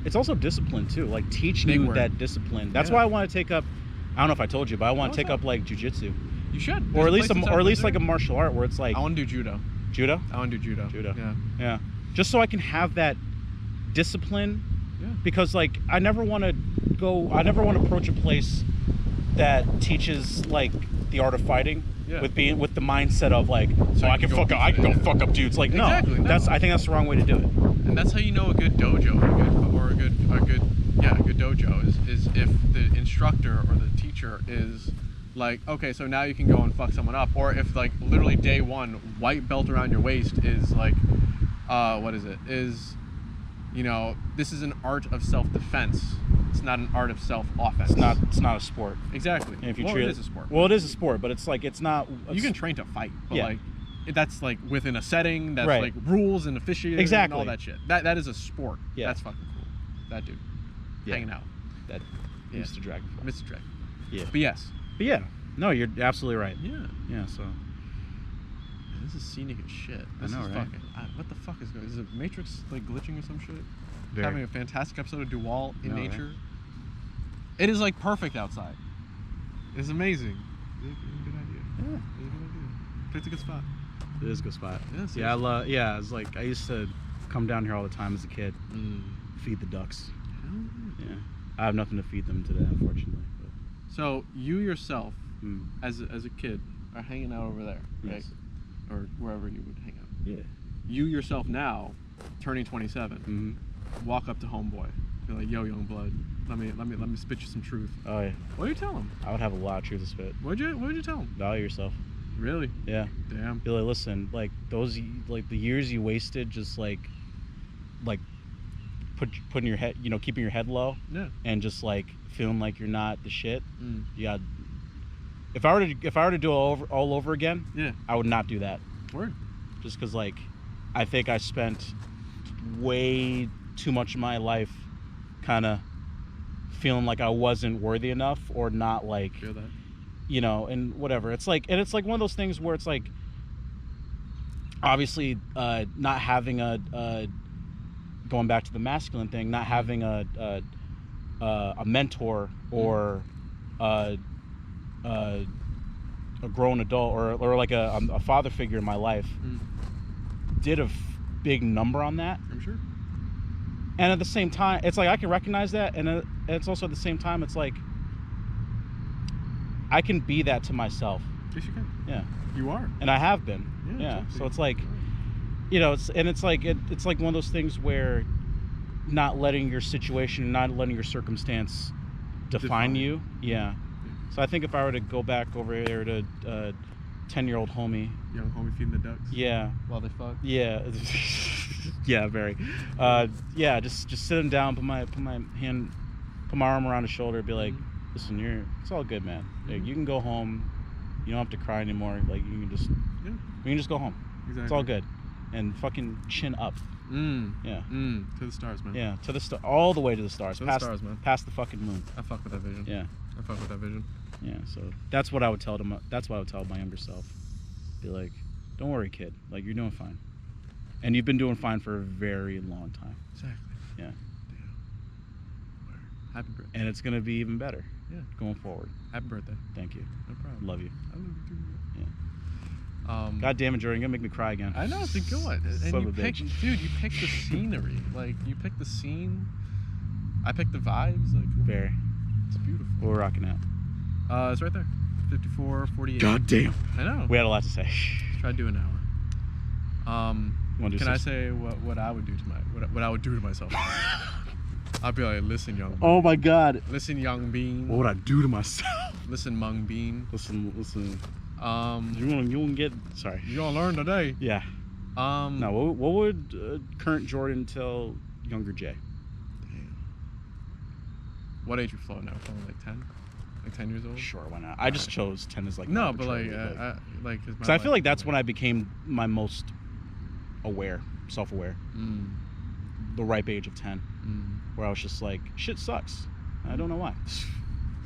Speaker 3: It's
Speaker 2: also discipline too, like teaching you that discipline. That's why I want to take up. I don't know if I told you, but I want to take up like jujitsu.
Speaker 3: You should.
Speaker 2: Or at least like a martial art where it's like.
Speaker 3: I want to do judo.
Speaker 2: Judo?
Speaker 3: I want to do judo.
Speaker 2: Judo.
Speaker 3: Yeah.
Speaker 2: Yeah. Just so I can have that discipline.
Speaker 3: Yeah.
Speaker 2: Because like I never want to approach a place that teaches like the art of fighting. Yeah. With the mindset of like, so I can fuck up dudes. Like
Speaker 3: exactly, no.
Speaker 2: I think that's the wrong way to do it.
Speaker 3: And that's how you know a good dojo, a good dojo is if the instructor or the teacher is like, okay, so now you can go and fuck someone up, or if like literally day one, white belt around your waist is like, this is an art of self-defense. It's not an art of self-offense.
Speaker 2: It's not a sport.
Speaker 3: Exactly.
Speaker 2: And if you
Speaker 3: it is a sport.
Speaker 2: Well, it is a sport, but it's like it's not.
Speaker 3: You can train to fight, but like that's like within a setting. That's like rules and officiating and all that shit. That is a sport. Yeah. That's fucking cool. That dude hanging out.
Speaker 2: That Mr. Dragonfly.
Speaker 3: Mr. Dragon.
Speaker 2: Yeah.
Speaker 3: But yes.
Speaker 2: But yeah. No, you're absolutely right.
Speaker 3: Yeah.
Speaker 2: Yeah. So.
Speaker 3: Man, this is scenic as shit. This
Speaker 2: I know,
Speaker 3: is
Speaker 2: right?
Speaker 3: fucking. What the fuck is going? Is it Matrix like glitching or some shit?
Speaker 2: Very.
Speaker 3: Having a fantastic episode of Dueal in nature.
Speaker 2: Right?
Speaker 3: It is like perfect outside. It's amazing. It's a good idea.
Speaker 2: Yeah.
Speaker 3: It's a good idea. Picked a good spot.
Speaker 2: It is a good spot.
Speaker 3: Yeah,
Speaker 2: it's like I used to come down here all the time as a kid. Feed the ducks. Yeah, I have nothing to feed them today, unfortunately. But.
Speaker 3: So you yourself, as a kid, are hanging out over there, right?
Speaker 2: Yes.
Speaker 3: Or wherever you would hang out.
Speaker 2: Yeah.
Speaker 3: You yourself now, turning 27, walk up to homeboy, be like, "Yo, young blood, let me spit you some truth."
Speaker 2: Oh yeah.
Speaker 3: What do you tell him?
Speaker 2: I would have a lot of truth to spit.
Speaker 3: What would you tell him?
Speaker 2: Value yourself.
Speaker 3: Really?
Speaker 2: Yeah.
Speaker 3: Damn.
Speaker 2: Be like, listen, like those, like the years you wasted, just like putting your head, keeping your head low.
Speaker 3: Yeah.
Speaker 2: And just like feeling like you're not the shit. You got. If I were to do it all over again,
Speaker 3: yeah,
Speaker 2: I would not do that.
Speaker 3: Word.
Speaker 2: Just because like, I think I spent way too much of my life, kind of feeling like I wasn't worthy enough or not like.
Speaker 3: Feel that.
Speaker 2: And whatever. It's like one of those things where it's like, obviously, not having going back to the masculine thing, not having a mentor or a grown adult or like a father figure in my life did a big number on that.
Speaker 3: I'm sure.
Speaker 2: And at the same time, it's like I can recognize that, and it's also at the same time, it's like I can be that to myself.
Speaker 3: Yes, you can.
Speaker 2: Yeah,
Speaker 3: you are,
Speaker 2: and I have been. Yeah.
Speaker 3: Exactly.
Speaker 2: So it's like, it's like one of those things where not letting your situation, not letting your circumstance define you. Yeah. So I think if I were to go back over there to 10-year-old homie,
Speaker 3: young homie feeding the ducks.
Speaker 2: Yeah.
Speaker 3: While they fuck.
Speaker 2: Yeah. Yeah. Very. Yeah. Just sit him down, put my arm around his shoulder, be like, listen, it's all good, man. Like, you can go home. You don't have to cry anymore. Like, you can just go home.
Speaker 3: Exactly.
Speaker 2: It's all good. And fucking chin up. Yeah.
Speaker 3: To the stars, man.
Speaker 2: Yeah, to the all the way to the stars.
Speaker 3: The stars, man.
Speaker 2: Past the fucking moon.
Speaker 3: I fuck with that vision.
Speaker 2: Yeah.
Speaker 3: I fuck with that vision.
Speaker 2: Yeah, so that's what I would tell them. That's what I would tell my younger self. Be like, don't worry, kid. Like, you're doing fine. And you've been doing fine for a very long time.
Speaker 3: Exactly.
Speaker 2: Yeah.
Speaker 3: Damn. Happy birthday.
Speaker 2: And it's going to be even better.
Speaker 3: Yeah.
Speaker 2: Going forward.
Speaker 3: Happy birthday.
Speaker 2: Thank you.
Speaker 3: No problem.
Speaker 2: Love you.
Speaker 3: I love you too.
Speaker 2: Yeah. God damn it, Jordan, you're gonna make me cry again.
Speaker 3: I know, it's a good one. And you picked the scenery. Like, you picked the scene. I picked the vibes. Like,
Speaker 2: very.
Speaker 3: It's beautiful.
Speaker 2: We're rocking out.
Speaker 3: It's right there. 54:48.
Speaker 2: God damn.
Speaker 3: I know.
Speaker 2: We had a lot to say.
Speaker 3: Try to do an hour. Can I
Speaker 2: 6?
Speaker 3: say what I would do to what I would do to myself? I'd be like, listen, young.
Speaker 2: Oh my God.
Speaker 3: Listen, young bean.
Speaker 2: What would I do to myself?
Speaker 3: Listen, mung bean.
Speaker 2: Listen.
Speaker 3: You
Speaker 2: won't get. Sorry.
Speaker 3: You gonna learn today.
Speaker 2: Yeah. No. What would current Jordan tell younger Jay?
Speaker 3: Damn. What age you flow now? Probably like 10. Like 10 years old.
Speaker 2: Sure, why not? I just chose 10 as like.
Speaker 3: No, but like,
Speaker 2: because I feel like that's when I became my most self-aware. The ripe age of 10, where I was just like, shit sucks. I don't know why.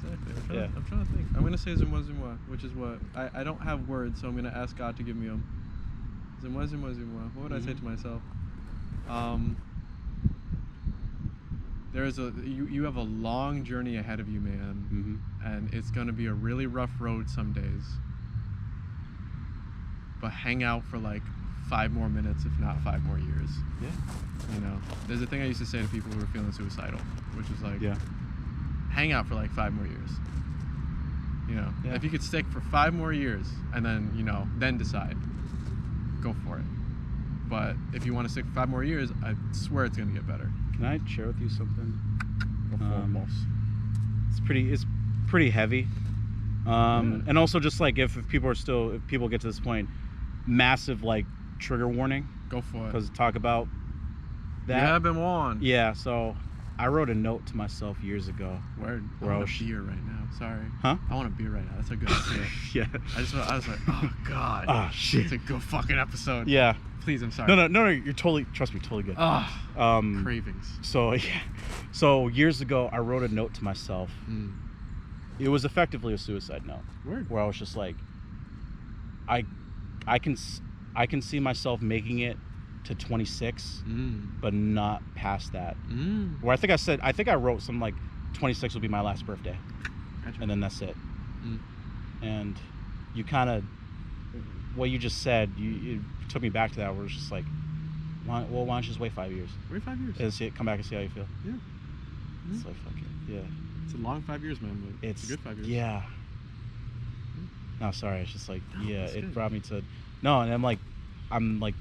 Speaker 3: Exactly. I'm trying to think. I'm gonna say Zimwa, which is what I don't have words, so I'm gonna ask God to give me them. Zimwa. What would I say to myself? You have a long journey ahead of you, man, and it's gonna be a really rough road some days. But hang out for like 5 more minutes, if not 5 more years. Yeah. There's a thing I used to say to people who are feeling suicidal, which is like, hang out for like 5 more years. If you could stick for 5 more years and then, then decide, go for it. But if you want to stick for 5 more years, I swear it's gonna get better.
Speaker 2: Can I share with you something?
Speaker 3: It's
Speaker 2: pretty heavy. And also just like if people get to this point, massive like trigger warning.
Speaker 3: Go for it.
Speaker 2: Because talk about that.
Speaker 3: You have been warned.
Speaker 2: Yeah, so I wrote a note to myself years ago.
Speaker 3: Word. I want a beer right now. Sorry.
Speaker 2: Huh?
Speaker 3: I want a beer right now. That's a good idea.
Speaker 2: Yeah.
Speaker 3: I was like, oh God.
Speaker 2: Oh shit.
Speaker 3: It's a good fucking episode.
Speaker 2: Yeah.
Speaker 3: Please, I'm sorry.
Speaker 2: No, you're totally, trust me, totally good.
Speaker 3: Cravings.
Speaker 2: So years ago, I wrote a note to myself. It was effectively a suicide note.
Speaker 3: Word.
Speaker 2: Where I was just like, I can see myself making it to 26, but not past that. Where I think I wrote something like 26 will be my last birthday. Gotcha. And then that's it. And you kind of, what you just said, it took me back to that where it's just like, why don't you just wait 5 years?
Speaker 3: Wait 5 years.
Speaker 2: And come back and see how you feel.
Speaker 3: Yeah.
Speaker 2: It's like fucking
Speaker 3: It's a long 5 years, man. But it's a good 5 years.
Speaker 2: Yeah. No, sorry. It's just like it
Speaker 3: good.
Speaker 2: brought me to and I'm like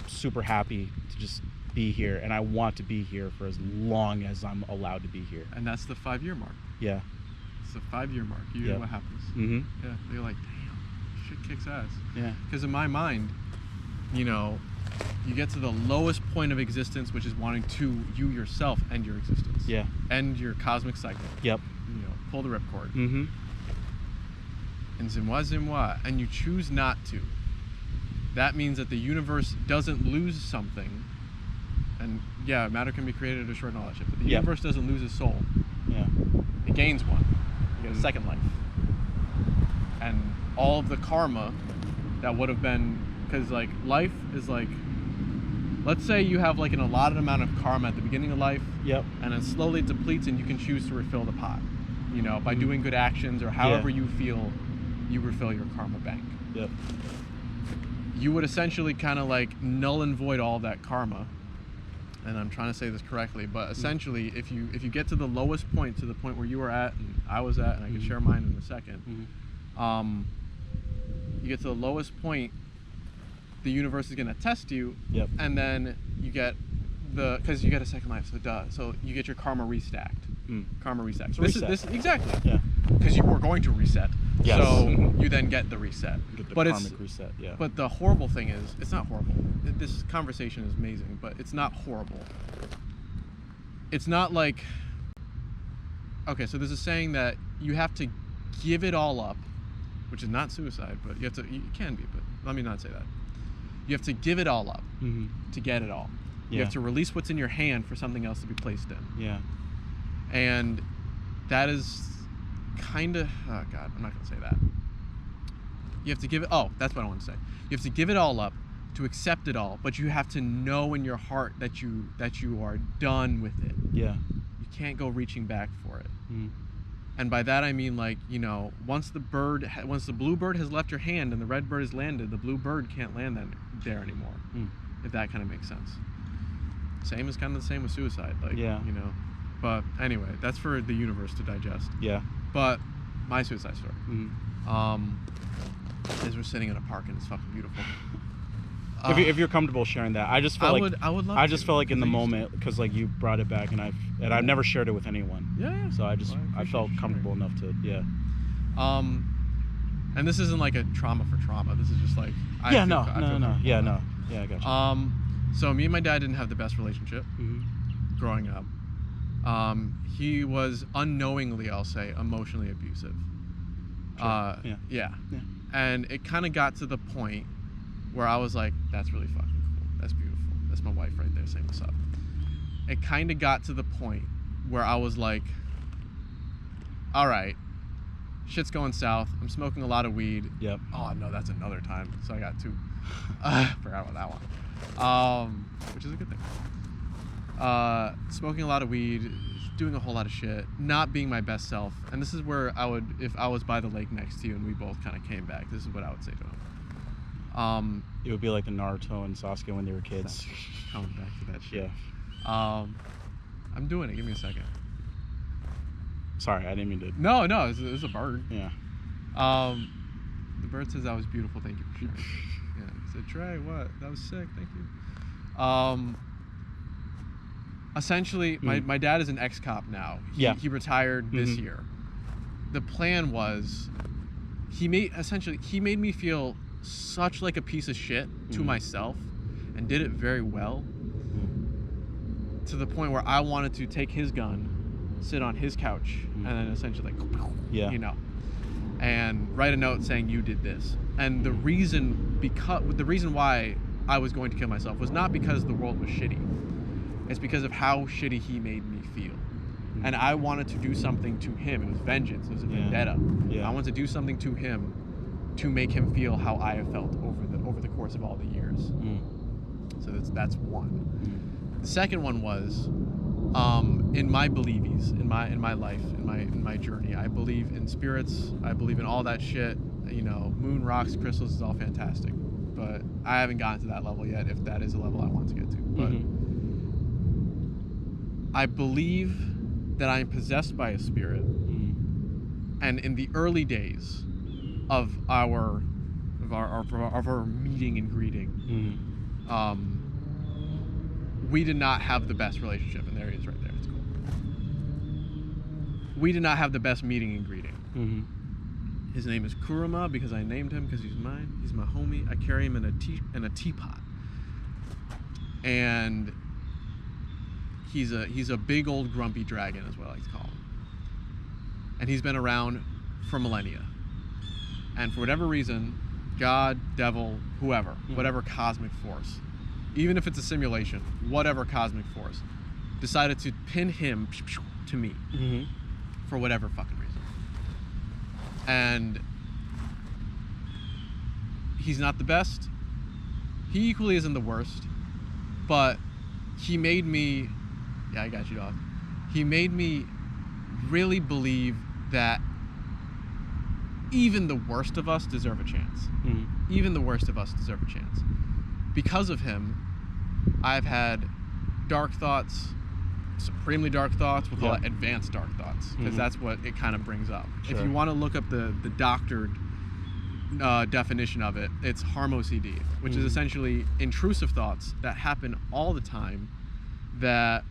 Speaker 2: super happy to just be here, and I want to be here for as long as I'm allowed to be here.
Speaker 3: And that's the 5-year mark.
Speaker 2: Yeah.
Speaker 3: It's the 5-year mark. You know what happens.
Speaker 2: Mm-hmm.
Speaker 3: Yeah. You're like, damn, shit kicks ass.
Speaker 2: Yeah.
Speaker 3: Because in my mind, you get to the lowest point of existence, which is wanting to you yourself end your existence.
Speaker 2: Yeah.
Speaker 3: End your cosmic cycle.
Speaker 2: Yep.
Speaker 3: Pull the ripcord.
Speaker 2: Mm-hmm.
Speaker 3: And zimwa, and you choose not to. That means that the universe doesn't lose something. And yeah, matter can be created or destroyed and all that shit. But the universe doesn't lose its soul.
Speaker 2: Yeah.
Speaker 3: It gains one. You get a second life. And all of the karma that would have been, because like life is like, let's say you have like an allotted amount of karma at the beginning of life.
Speaker 2: Yep.
Speaker 3: And it slowly depletes, and you can choose to refill the pot. By doing good actions or however you feel, you refill your karma bank.
Speaker 2: Yep.
Speaker 3: You would essentially kind of like null and void all of that karma. And I'm trying to say this correctly, but essentially, if you get to the lowest point, to the point where you were at and I was at, and I can share mine in a second, you get to the lowest point, the universe is going to test you, and then you get because you get a second life, so you get your karma restacked. Karma restacked. This exactly. Yeah. Because you were going to reset. Yes. So you then get the reset.
Speaker 2: Get the
Speaker 3: karmic
Speaker 2: reset. Yeah.
Speaker 3: But the horrible thing is, it's not horrible. This conversation is amazing, but it's not horrible. It's not like. Okay, so there's a saying that you have to give it all up, which is not suicide, but you have to. It can be, but let me not say that. You have to give it all up to get it all. You have to release what's in your hand for something else to be placed in.
Speaker 2: Yeah.
Speaker 3: And that is kind of, oh God, I'm not going to say that. You have to give it, that's what I want to say. You have to give it all up to accept it all, but you have to know in your heart that you are done with it.
Speaker 2: Yeah.
Speaker 3: You can't go reaching back for it. And by that I mean, like, once the blue bird has left your hand and the red bird has landed, the blue bird can't land there anymore. If that kind of makes sense. Same is kind of the same with suicide, like, But anyway, that's for the universe to digest. Yeah. But my suicide story is we're sitting in a park and it's fucking beautiful.
Speaker 2: If you're comfortable sharing that, I just felt
Speaker 3: I would love.
Speaker 2: I just felt like in the moment, because like you brought it back, and I've never shared it with anyone.
Speaker 3: Yeah.
Speaker 2: So I felt comfortable enough to
Speaker 3: And this isn't like a trauma for trauma. This is just like
Speaker 2: Yeah, I got you.
Speaker 3: So me and my dad didn't have the best relationship growing up. He was unknowingly, I'll say, emotionally abusive. Yeah. And it kind of got to the point where I was like, that's really fucking cool. That's beautiful. That's my wife right there saying what's up. It kind of got to the point where I was like, all right, shit's going south. I'm smoking a lot of weed.
Speaker 2: Yep.
Speaker 3: Oh, no, that's another time. So I got two. Forgot about that one. Which is a good thing. Smoking a lot of weed, doing a whole lot of shit, not being my best self. And this is where I would, if I was by the lake next to you and we both kind of came back, this is what I would say to him.
Speaker 2: It would be like the Naruto and Sasuke when they were kids.
Speaker 3: Coming back to that shit.
Speaker 2: Yeah.
Speaker 3: I'm doing it. Give me a second.
Speaker 2: Sorry, I didn't mean to.
Speaker 3: No, it was a bird.
Speaker 2: Yeah.
Speaker 3: The bird says that was beautiful. Thank you for sharing. Yeah. He said, Trey, what? That was sick. Thank you. Essentially, my dad is an ex-cop now. He retired this year. The plan was, he made me feel such like a piece of shit to myself, and did it very well, to the point where I wanted to take his gun, sit on his couch, and then essentially like, and write a note saying you did this. And the reason why I was going to kill myself was not because the world was shitty. It's because of how shitty he made me feel. And I wanted to do something to him. It was vengeance. It was a vendetta. I wanted to do something to him to make him feel how I have felt over the course of all the years. So that's one. The second one was, in my believies, in my life, in my journey, I believe in spirits. I believe in all that shit. Moon, rocks, crystals is all fantastic. But I haven't gotten to that level yet, if that is a level I want to get to. But I believe that I'm possessed by a spirit. And in the early days of our meeting and greeting, we did not have the best relationship. And there he is right there. It's cool. We did not have the best meeting and greeting. His name is Kurama because I named him because he's mine. He's my homie. I carry him in a teapot. And he's a big old grumpy dragon is what I like to call him. And he's been around for millennia. And for whatever reason, God, devil, whoever, whatever cosmic force, even if it's a simulation, whatever cosmic force, decided to pin him to me for whatever fucking reason. And he's not the best. He equally isn't the worst. But he made me... Yeah, I got you, dog. He made me really believe that even the worst of us deserve a chance. Even the worst of us deserve a chance. Because of him, I've had dark thoughts, supremely dark thoughts. We'll call it advanced dark thoughts, because that's what it kind of brings up. Sure. If you want to look up the doctored definition of it, it's harm OCD, which is essentially intrusive thoughts that happen all the time that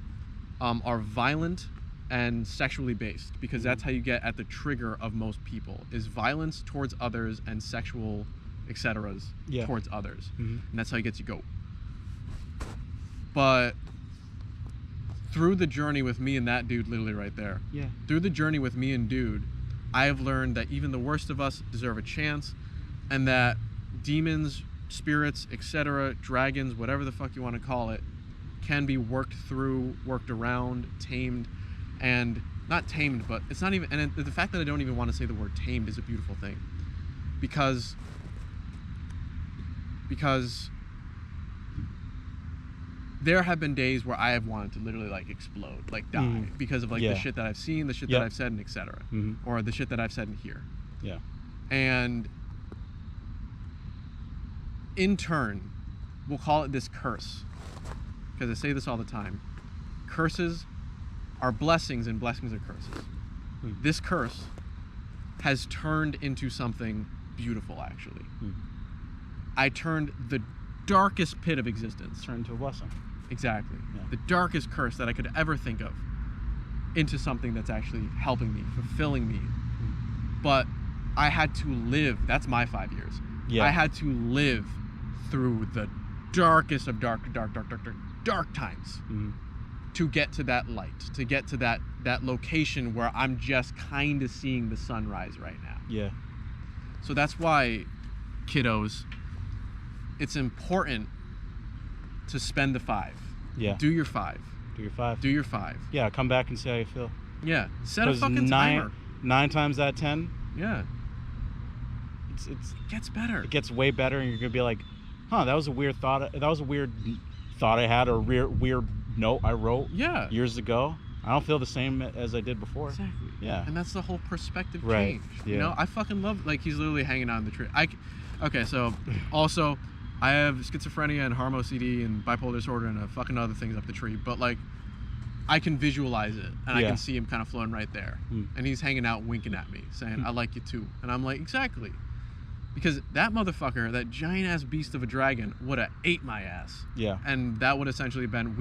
Speaker 3: are violent and sexually based, because that's how you get at the trigger of most people, is violence towards others and sexual etceteras towards others. And that's how it gets you go. But through the journey with me and that dude literally right there, through the journey with me and dude, I have learned that even the worst of us deserve a chance, and that demons, spirits, etc., dragons, whatever the fuck you want to call it, can be worked through, worked around, tamed. And not tamed, but it's not even, and the fact that I don't even want to say the word tamed is a beautiful thing, because there have been days where I have wanted to literally like explode, like die, because of like the shit that I've seen, the shit that I've said, and etc., or the shit that I've said in here. And in turn, we'll call it this curse, because I say this all the time. Curses are blessings, and blessings are curses. This curse has turned into something beautiful, actually. I turned the darkest pit of existence.
Speaker 2: Turned into a blessing.
Speaker 3: Exactly. The darkest curse that I could ever think of into something that's actually helping me, fulfilling me. But I had to live, that's my 5 years. I had to live through the darkest of dark times. To get to that light, to get to that location where I'm just kind of seeing the sunrise right now. So that's why, kiddos, it's important to spend the 5. Do your 5.
Speaker 2: Do your 5.
Speaker 3: Do your 5.
Speaker 2: Yeah, come back and see how you feel.
Speaker 3: Set a fucking timer.
Speaker 2: 9 times out of 10.
Speaker 3: It gets better.
Speaker 2: It gets way better, and you're gonna be like, huh, that was a weird thought. That was a weird thought I had, or weird note I wrote years ago. I don't feel the same as I did before.
Speaker 3: Exactly. And that's the whole perspective
Speaker 2: change.
Speaker 3: You know, I fucking love, like, he's literally hanging out in the tree. Okay, so also I have schizophrenia and harm OCD and bipolar disorder and fucking other things up the tree, but like I can visualize it, and I can see him kind of floating right there, and he's hanging out winking at me saying, I like you too. And I'm like, exactly. Because that motherfucker, that giant ass beast of a dragon, would have ate my ass. And that would essentially been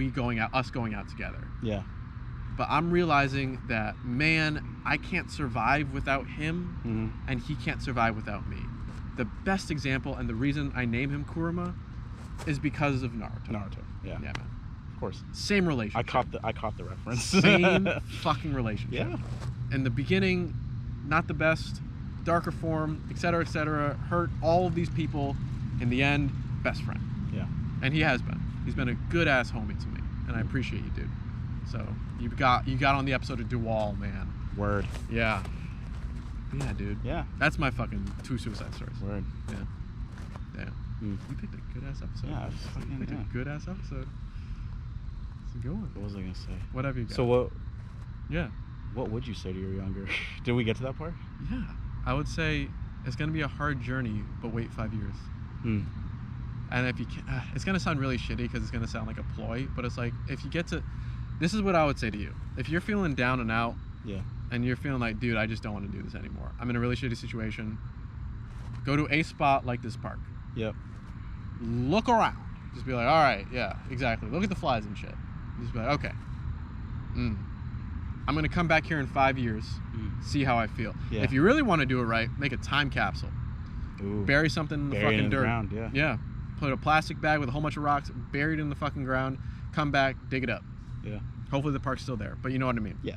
Speaker 3: us going out together. But I'm realizing that, man, I can't survive without him, and he can't survive without me. The best example, and the reason I name him Kurama, is because of Naruto. Yeah, man.
Speaker 2: Of course.
Speaker 3: Same relationship.
Speaker 2: I caught the reference.
Speaker 3: Same fucking relationship. In the beginning, not the best. Darker form, etc., hurt all of these people. In the end, best friend. And he has been. He's been a good ass homie to me, and I appreciate you, dude. So you got on the episode of Dueal, man.
Speaker 2: Word.
Speaker 3: Yeah, dude. That's my fucking 2 suicide stories.
Speaker 2: Word.
Speaker 3: You picked a good ass episode. You picked a good ass episode. It's a good one.
Speaker 2: What was I gonna say?
Speaker 3: Whatever you got.
Speaker 2: So what would you say to your younger? Did we get to that part?
Speaker 3: I would say it's going to be a hard journey, but wait 5 years. And if you can, it's going to sound really shitty because it's going to sound like a ploy, but it's like, if you get to, This is what I would say to you. If you're feeling down and out,
Speaker 2: Yeah.
Speaker 3: and you're feeling like, dude, I just don't want to do this anymore. I'm in a really shitty situation. Go to a spot like this park.
Speaker 2: Yep.
Speaker 3: Look around. Just be like, all right, yeah, exactly. Look at the flies and shit. Just be like, okay. I'm going to come back here in 5 years, see how I feel.
Speaker 2: Yeah.
Speaker 3: If you really want to do it right, make a time capsule.
Speaker 2: Ooh.
Speaker 3: Bury something in the
Speaker 2: Bury it
Speaker 3: fucking
Speaker 2: in the
Speaker 3: dirt.
Speaker 2: ground, yeah.
Speaker 3: Yeah. Put a plastic bag with a whole bunch of rocks, buried in the fucking ground, come back, dig it up.
Speaker 2: Yeah.
Speaker 3: Hopefully the park's still there, but you know what I mean.
Speaker 2: Yeah.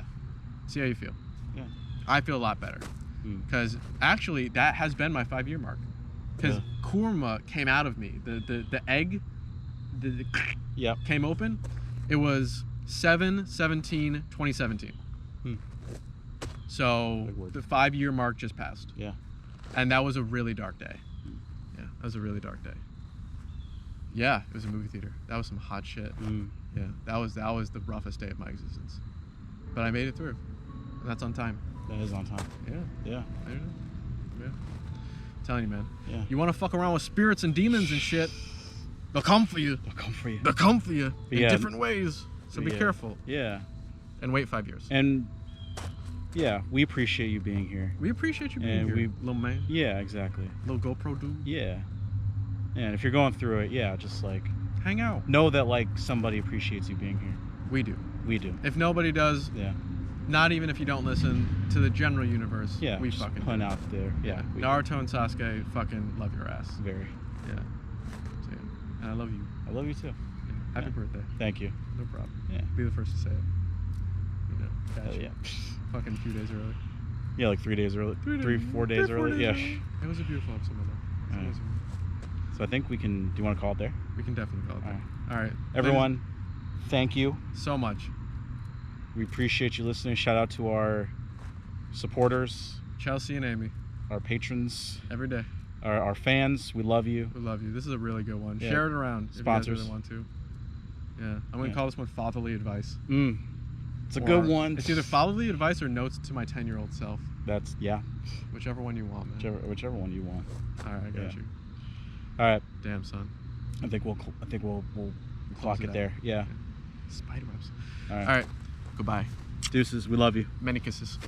Speaker 3: See how you feel.
Speaker 2: Yeah.
Speaker 3: I feel a lot better. Because actually, that has been my 5-year mark. Because kurma came out of me. The egg came open. It was 7/17/2017. So the 5-year mark just passed.
Speaker 2: Yeah.
Speaker 3: And that was a really dark day. Yeah, that was a really dark day. Yeah, it was a movie theater. That was some hot shit. Yeah, that was the roughest day of my existence. But I made it through. And that's on time.
Speaker 2: That is on time.
Speaker 3: Yeah.
Speaker 2: Yeah.
Speaker 3: Yeah. I'm telling you, man.
Speaker 2: Yeah.
Speaker 3: You want to fuck around with spirits and demons and shit, they'll come for you.
Speaker 2: They'll come for you.
Speaker 3: They'll come for you in
Speaker 2: Yeah.
Speaker 3: different ways. So be careful.
Speaker 2: Yeah.
Speaker 3: And wait 5 years.
Speaker 2: And yeah, we appreciate you being here.
Speaker 3: We appreciate you being here, little man.
Speaker 2: Yeah, exactly.
Speaker 3: Little GoPro dude.
Speaker 2: Yeah. And if you're going through it, yeah, just like
Speaker 3: hang out.
Speaker 2: know that like somebody appreciates you being here.
Speaker 3: We do.
Speaker 2: We do.
Speaker 3: If nobody does,
Speaker 2: Yeah.
Speaker 3: not even if you don't listen to the general universe,
Speaker 2: Yeah.
Speaker 3: we
Speaker 2: just
Speaker 3: fucking
Speaker 2: putting out there. Yeah. we do.
Speaker 3: Naruto and Sasuke fucking love your ass.
Speaker 2: Very.
Speaker 3: Yeah. So, yeah. And I love you.
Speaker 2: I love you too.
Speaker 3: Yeah. Happy birthday.
Speaker 2: Thank you.
Speaker 3: No problem.
Speaker 2: Yeah.
Speaker 3: Be the first to say it. You know.
Speaker 2: Hell
Speaker 3: Gotcha.
Speaker 2: yeah.
Speaker 3: Fucking a few days early.
Speaker 2: Yeah, like 3 days early. 4 days early. Yeah.
Speaker 3: It was a beautiful episode, man. It's
Speaker 2: Alright.
Speaker 3: amazing.
Speaker 2: So I think we can. Do you want to call it there?
Speaker 3: We can definitely call it that.
Speaker 2: Alright.
Speaker 3: All right.
Speaker 2: Everyone, thank you.
Speaker 3: So much.
Speaker 2: We appreciate you listening. Shout out to our supporters,
Speaker 3: Chelsea and Amy.
Speaker 2: our patrons,
Speaker 3: Every day.
Speaker 2: our fans. We love you.
Speaker 3: We love you. This is a really good one.
Speaker 2: Yeah.
Speaker 3: Share it around
Speaker 2: Sponsors.
Speaker 3: if you guys really want to. Yeah. I'm going to call this one Fatherly Advice.
Speaker 2: It's a good one.
Speaker 3: It's either Fatherly Advice or Notes to My 10-Year-Old Self.
Speaker 2: That's, yeah.
Speaker 3: Whichever one you want, man.
Speaker 2: Whichever one you want.
Speaker 3: All right, I got
Speaker 2: Yeah.
Speaker 3: you.
Speaker 2: All right.
Speaker 3: Damn, son.
Speaker 2: I think we'll clock it there. Yeah.
Speaker 3: Spider webs.
Speaker 2: All right.
Speaker 3: All right. Goodbye.
Speaker 2: Deuces. We love you.
Speaker 3: Many kisses.